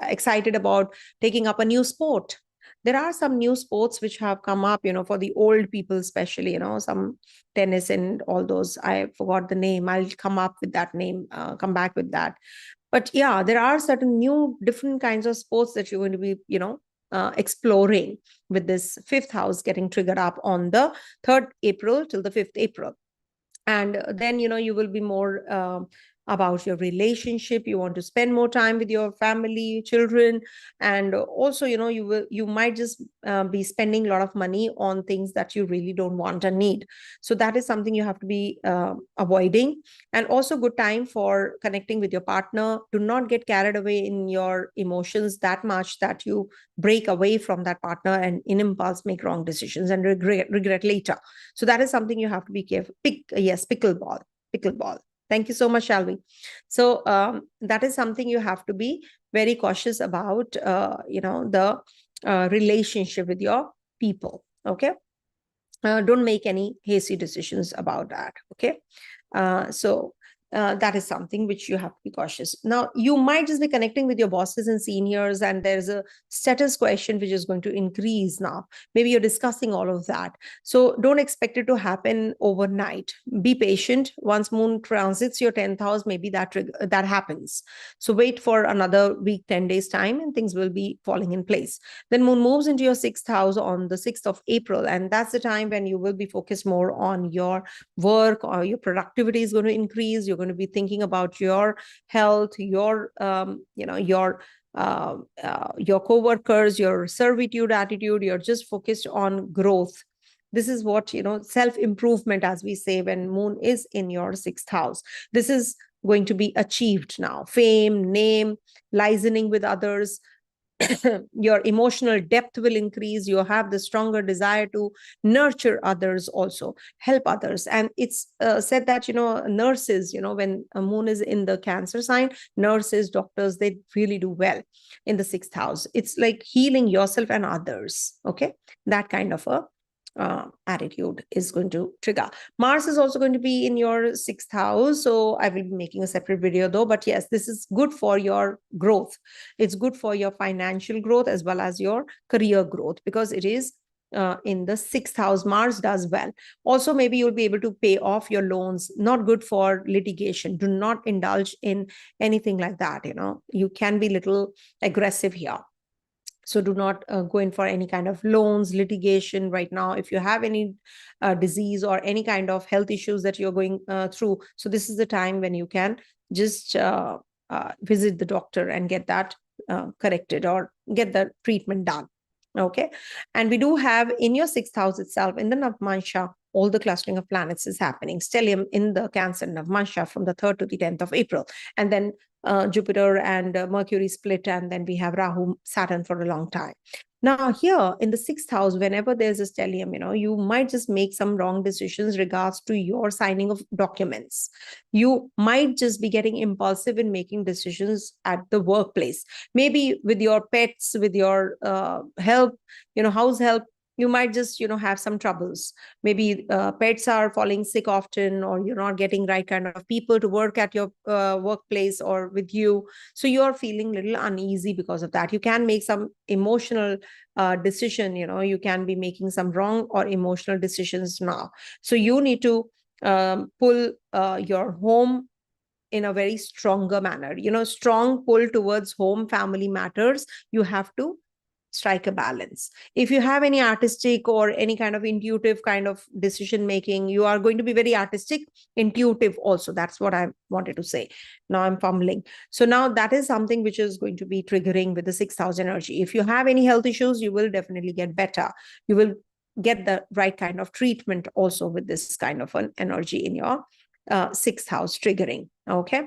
excited about taking up a new sport. There are some new sports which have come up, for the old people, especially, some tennis and all those. I forgot the name. I'll come up with that name, come back with that. But yeah, there are certain new different kinds of sports that you're going to be, exploring with this fifth house getting triggered up on the 3rd April till the 5th April. And then, you will be more about your relationship. You want to spend more time with your family, children. And also, you might just be spending a lot of money on things that you really don't want and need. So that is something you have to be avoiding. And also good time for connecting with your partner. Do not get carried away in your emotions that much that you break away from that partner and in impulse make wrong decisions and regret later. So that is something you have to be careful. Pickleball. Thank you so much, Shalvi. So that is something you have to be very cautious about, the relationship with your people. Okay. Don't make any hasty decisions about that. Okay. So that is something which you have to be cautious. Now, you might just be connecting with your bosses and seniors, and there's a status question which is going to increase now. Maybe you're discussing all of that. So don't expect it to happen overnight. Be patient. Once moon transits your 10th house, maybe that happens. So wait for another week, 10 days time, and things will be falling in place. Then moon moves into your 6th house on the 6th of April. And that's the time when you will be focused more on your work, or your productivity is going to increase. You're going to be thinking about your health, your co-workers, your servitude attitude. You're just focused on growth. This is what, self-improvement, as we say, when moon is in your 6th house. This is going to be achieved now. Fame, name, listening with others. your emotional depth will increase. You have the stronger desire to nurture others, also help others. And it's said that, nurses, when a moon is in the Cancer sign, nurses, doctors, they really do well in the 6th house. It's like healing yourself and others. Okay, that kind of a attitude is going to trigger. Mars is also going to be in your 6th house. So I will be making a separate video though. But yes, this is good for your growth. It's good for your financial growth as well as your career growth, because it is in the 6th house. Mars does well. Also, maybe you'll be able to pay off your loans. Not good for litigation. Do not indulge in anything like that. You can be little aggressive here. So do not go in for any kind of loans, litigation right now. If you have any disease or any kind of health issues that you're going through, so this is the time when you can just visit the doctor and get that corrected or get the treatment done. Okay. And we do have in your 6th house itself, in the Navmansha, all the clustering of planets is happening. Stellium in the Cancer Navmansha from the 3rd to the 10th of April. And then Jupiter and Mercury split, and then we have Rahu, Saturn for a long time. Now here in the 6th house, whenever there's a stellium, you might just make some wrong decisions regards to your signing of documents. You might just be getting impulsive in making decisions at the workplace, maybe with your pets, with your help, house help. You might just, have some troubles. Maybe pets are falling sick often, or you're not getting right kind of people to work at your workplace or with you. So you're feeling a little uneasy because of that. You can make some emotional decision, you can be making some wrong or emotional decisions now. So you need to pull your home in a very stronger manner, strong pull towards home family matters. You have to strike a balance. If you have any artistic or any kind of intuitive kind of decision making, you are going to be very artistic, intuitive also. That's what I wanted to say. Now I'm fumbling. So now that is something which is going to be triggering with the 6th house energy. If you have any health issues, you will definitely get better. You will get the right kind of treatment also with this kind of an energy in your 6th house triggering. Okay.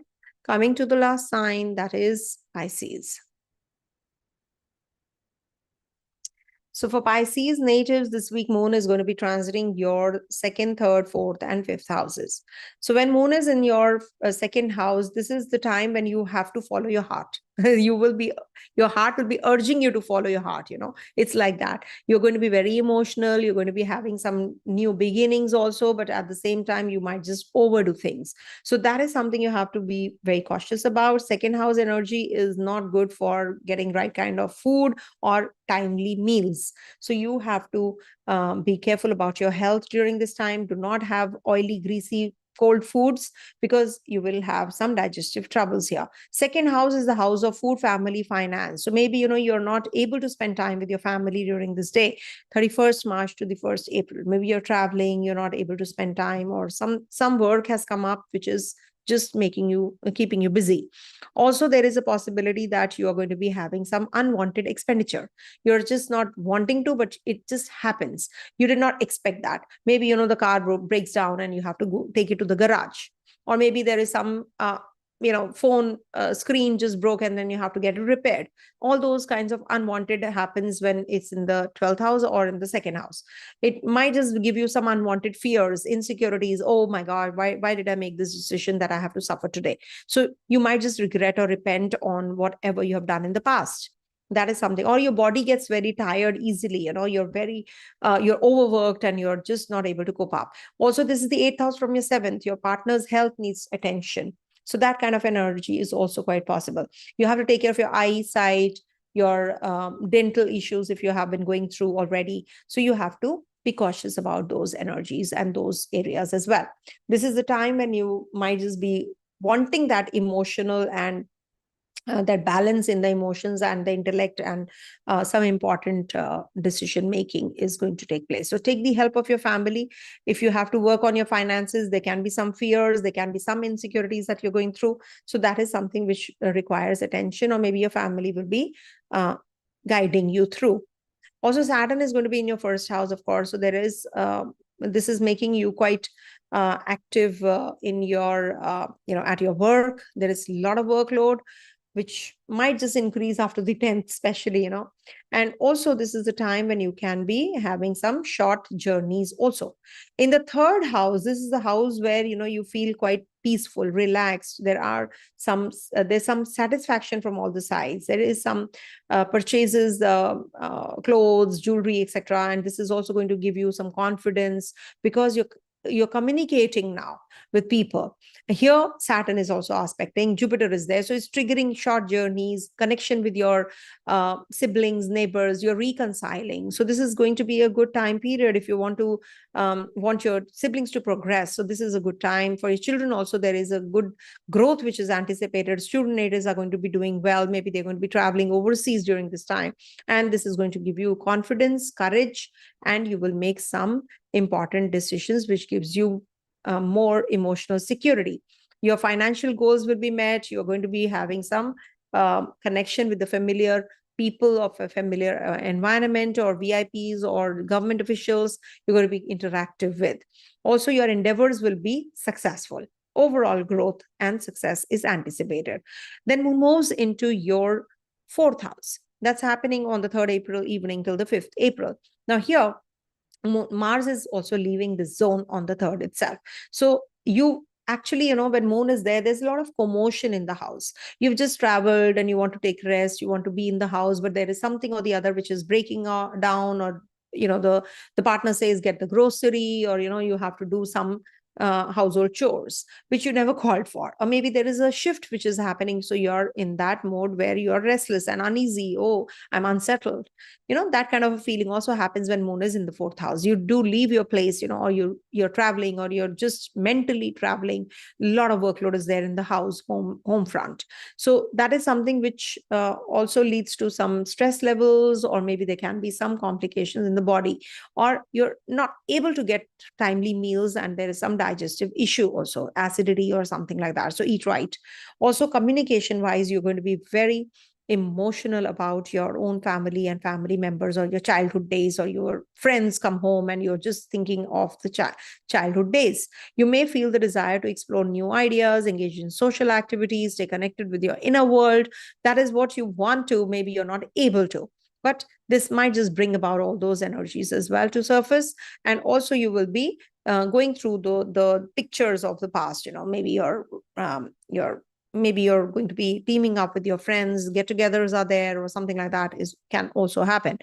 Coming to the last sign, that is Pisces. So for Pisces natives, this week moon is going to be transiting your 2nd, 3rd, 4th, and 5th houses. So when moon is in your 2nd house, this is the time when you have to follow your heart. Your heart will be urging you to follow your heart. It's like that. You're going to be very emotional. You're going to be having some new beginnings also, but at the same time, you might just overdo things. So that is something you have to be very cautious about. 2nd house energy is not good for getting right kind of food or timely meals. So you have to be careful about your health during this time. Do not have oily, greasy, cold foods, because you will have some digestive troubles here. 2nd house is the house of food, family, finance. So maybe, you're not able to spend time with your family during this day, 31st March to the 1st April. Maybe you're traveling, you're not able to spend time, or some work has come up, which is just keeping you busy. Also, there is a possibility that you are going to be having some unwanted expenditure. You're just not wanting to, but it just happens. You did not expect that. Maybe, the car breaks down and you have to go take it to the garage. Or maybe there is some phone screen just broke and then you have to get it repaired. All those kinds of unwanted happens when it's in the 12th house or in the 2nd house. It might just give you some unwanted fears, insecurities. Oh my God, why did I make this decision that I have to suffer today? So you might just regret or repent on whatever you have done in the past. That is something. Or your body gets very tired easily. You're overworked and you're just not able to cope up. Also, this is the 8th house from your 7th. Your partner's health needs attention. So that kind of energy is also quite possible. You have to take care of your eyesight, your dental issues if you have been going through already. So you have to be cautious about those energies and those areas as well. This is the time when you might just be wanting that emotional and that balance in the emotions and the intellect, and some important decision making is going to take place. So take the help of your family. If you have to work on your finances, there can be some fears, there can be some insecurities that you're going through. So that is something which requires attention, or maybe your family will be guiding you through. Also, Saturn is going to be in your 1st house, of course. So there is this is making you quite active in your at your work. There is a lot of workload. which might just increase after the 10th, especially, And also, this is the time when you can be having some short journeys also. In the third house, this is the house where, you feel quite peaceful, relaxed. There's some satisfaction from all the sides. There is some purchases, clothes, jewelry, etc. And this is also going to give you some confidence because you're communicating now with people. Here, Saturn is also aspecting, Jupiter is there. So it's triggering short journeys, connection with your siblings, neighbors, you're reconciling. So this is going to be a good time period if you want your siblings to progress. So this is a good time for your children. Also, there is a good growth which is anticipated. Student aiders are going to be doing well. Maybe they're going to be traveling overseas during this time. And this is going to give you confidence, courage, and you will make some important decisions, which gives you more emotional security. Your financial goals will be met. You're going to be having some connection with the familiar people of a familiar environment, or VIPs or government officials you're going to be interactive with. Also, your endeavors will be successful. Overall growth and success is anticipated. Then moon moves into your fourth house. That's happening on the 3rd April evening till the 5th April. Now here, Mars is also leaving the zone on the 3rd itself. So you actually, when moon is there, there's a lot of commotion in the house. You've just traveled and you want to take rest, you want to be in the house, but there is something or the other which is breaking down, or the partner says get the grocery, or you have to do some household chores which you never called for, or maybe there is a shift which is happening, so you're in that mode where you're restless and uneasy. Oh, I'm unsettled. That kind of a feeling also happens when moon is in the 4th house. You do leave your place, or you're traveling, or you're just mentally traveling. A lot of workload is there in the house, home front. So that is something which also leads to some stress levels, or maybe there can be some complications in the body, or you're not able to get timely meals, and there is some digestive issue also, acidity or something like that. So eat right. Also, communication wise, you're going to be very emotional about your own family and family members, or your childhood days, or your friends come home and you're just thinking of the childhood days. You may feel the desire to explore new ideas, engage in social activities, stay connected with your inner world. That is what you want to, maybe you're not able to, but this might just bring about all those energies as well to surface. And also you will be going through the pictures of the past. Maybe you're going to be teaming up with your friends, get-togethers are there, or something like that can also happen.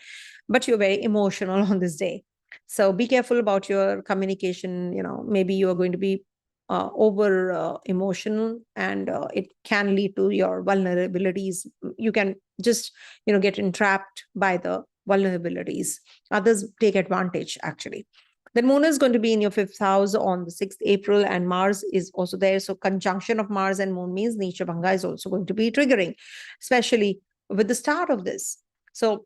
But you're very emotional on this day, so be careful about your communication. Maybe you are going to be over emotional, and it can lead to your vulnerabilities. You can just get entrapped by the vulnerabilities. Others take advantage, actually. Then moon is going to be in your 5th house on the 6th April, and Mars is also there. So conjunction of Mars and moon means Nisha Bhanga is also going to be triggering, especially with the start of this. So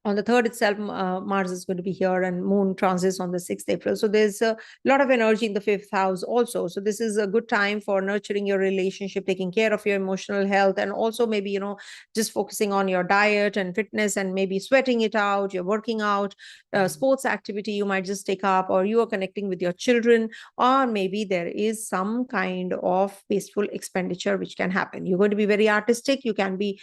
on the 3rd itself, Mars is going to be here, and moon transits on the 6th April. So there's a lot of energy in the 5th house also. So this is a good time for nurturing your relationship, taking care of your emotional health, and also maybe, just focusing on your diet and fitness, and maybe sweating it out, you're working out, sports activity you might just take up, or you are connecting with your children, or maybe there is some kind of wasteful expenditure which can happen. You're going to be very artistic. You can be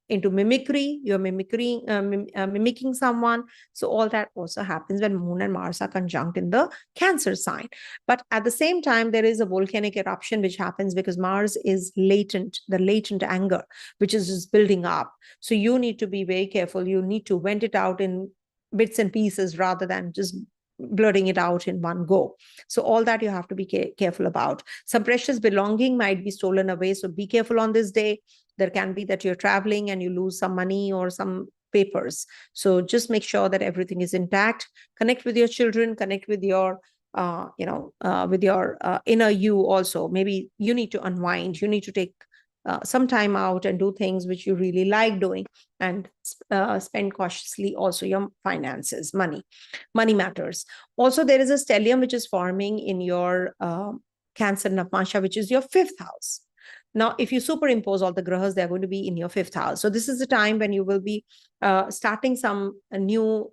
into mimicry, you're mimicking someone. So all that also happens when moon and Mars are conjunct in the Cancer sign. But at the same time, there is a volcanic eruption which happens because Mars is latent, the latent anger, which is just building up. So you need to be very careful. You need to vent it out in bits and pieces rather than just blurting it out in one go. So all that you have to be careful about. Some precious belonging might be stolen away. So be careful on this day. There can be that you're traveling and you lose some money or some papers. So just make sure that everything is intact. Connect with your children, connect with your inner you also. Maybe you need to unwind. You need to take some time out and do things which you really like doing, and spend cautiously also your finances, money matters. Also, there is a stellium which is forming in your Cancer Navmasha, which is your 5th house. Now, if you superimpose all the grahas, they're going to be in your 5th house. So this is the time when you will be starting some new,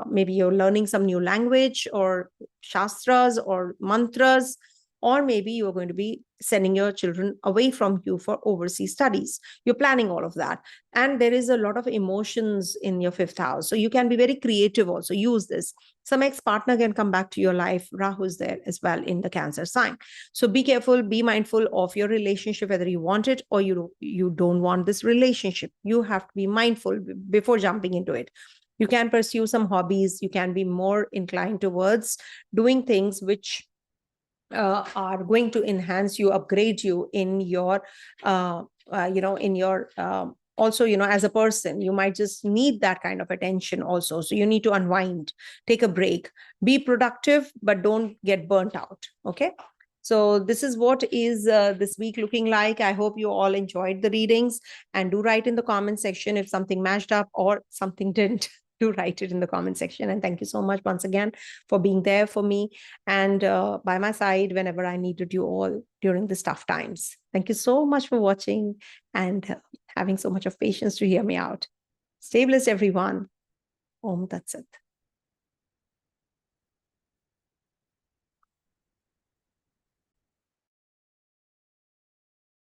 maybe you're learning some new language or shastras or mantras. or maybe you're going to be sending your children away from you for overseas studies. You're planning all of that. And there is a lot of emotions in your 5th house. So you can be very creative also. Use this. Some ex-partner can come back to your life. Rahu is there as well in the Cancer sign. So be careful, be mindful of your relationship, whether you want it or you don't want this relationship. You have to be mindful before jumping into it. You can pursue some hobbies. You can be more inclined towards doing things which are going to enhance you, upgrade you in your, in your, also, as a person, you might just need that kind of attention also. So you need to unwind, take a break, be productive, but don't get burnt out. Okay. So this is what is this week looking like. I hope you all enjoyed the readings, and do write in the comment section if something matched up or something didn't. Do write it in the comment section. And thank you so much once again for being there for me and by my side whenever I needed you all during these tough times. Thank you so much for watching and having so much of patience to hear me out. Stay blessed, everyone. Om Tat Sat.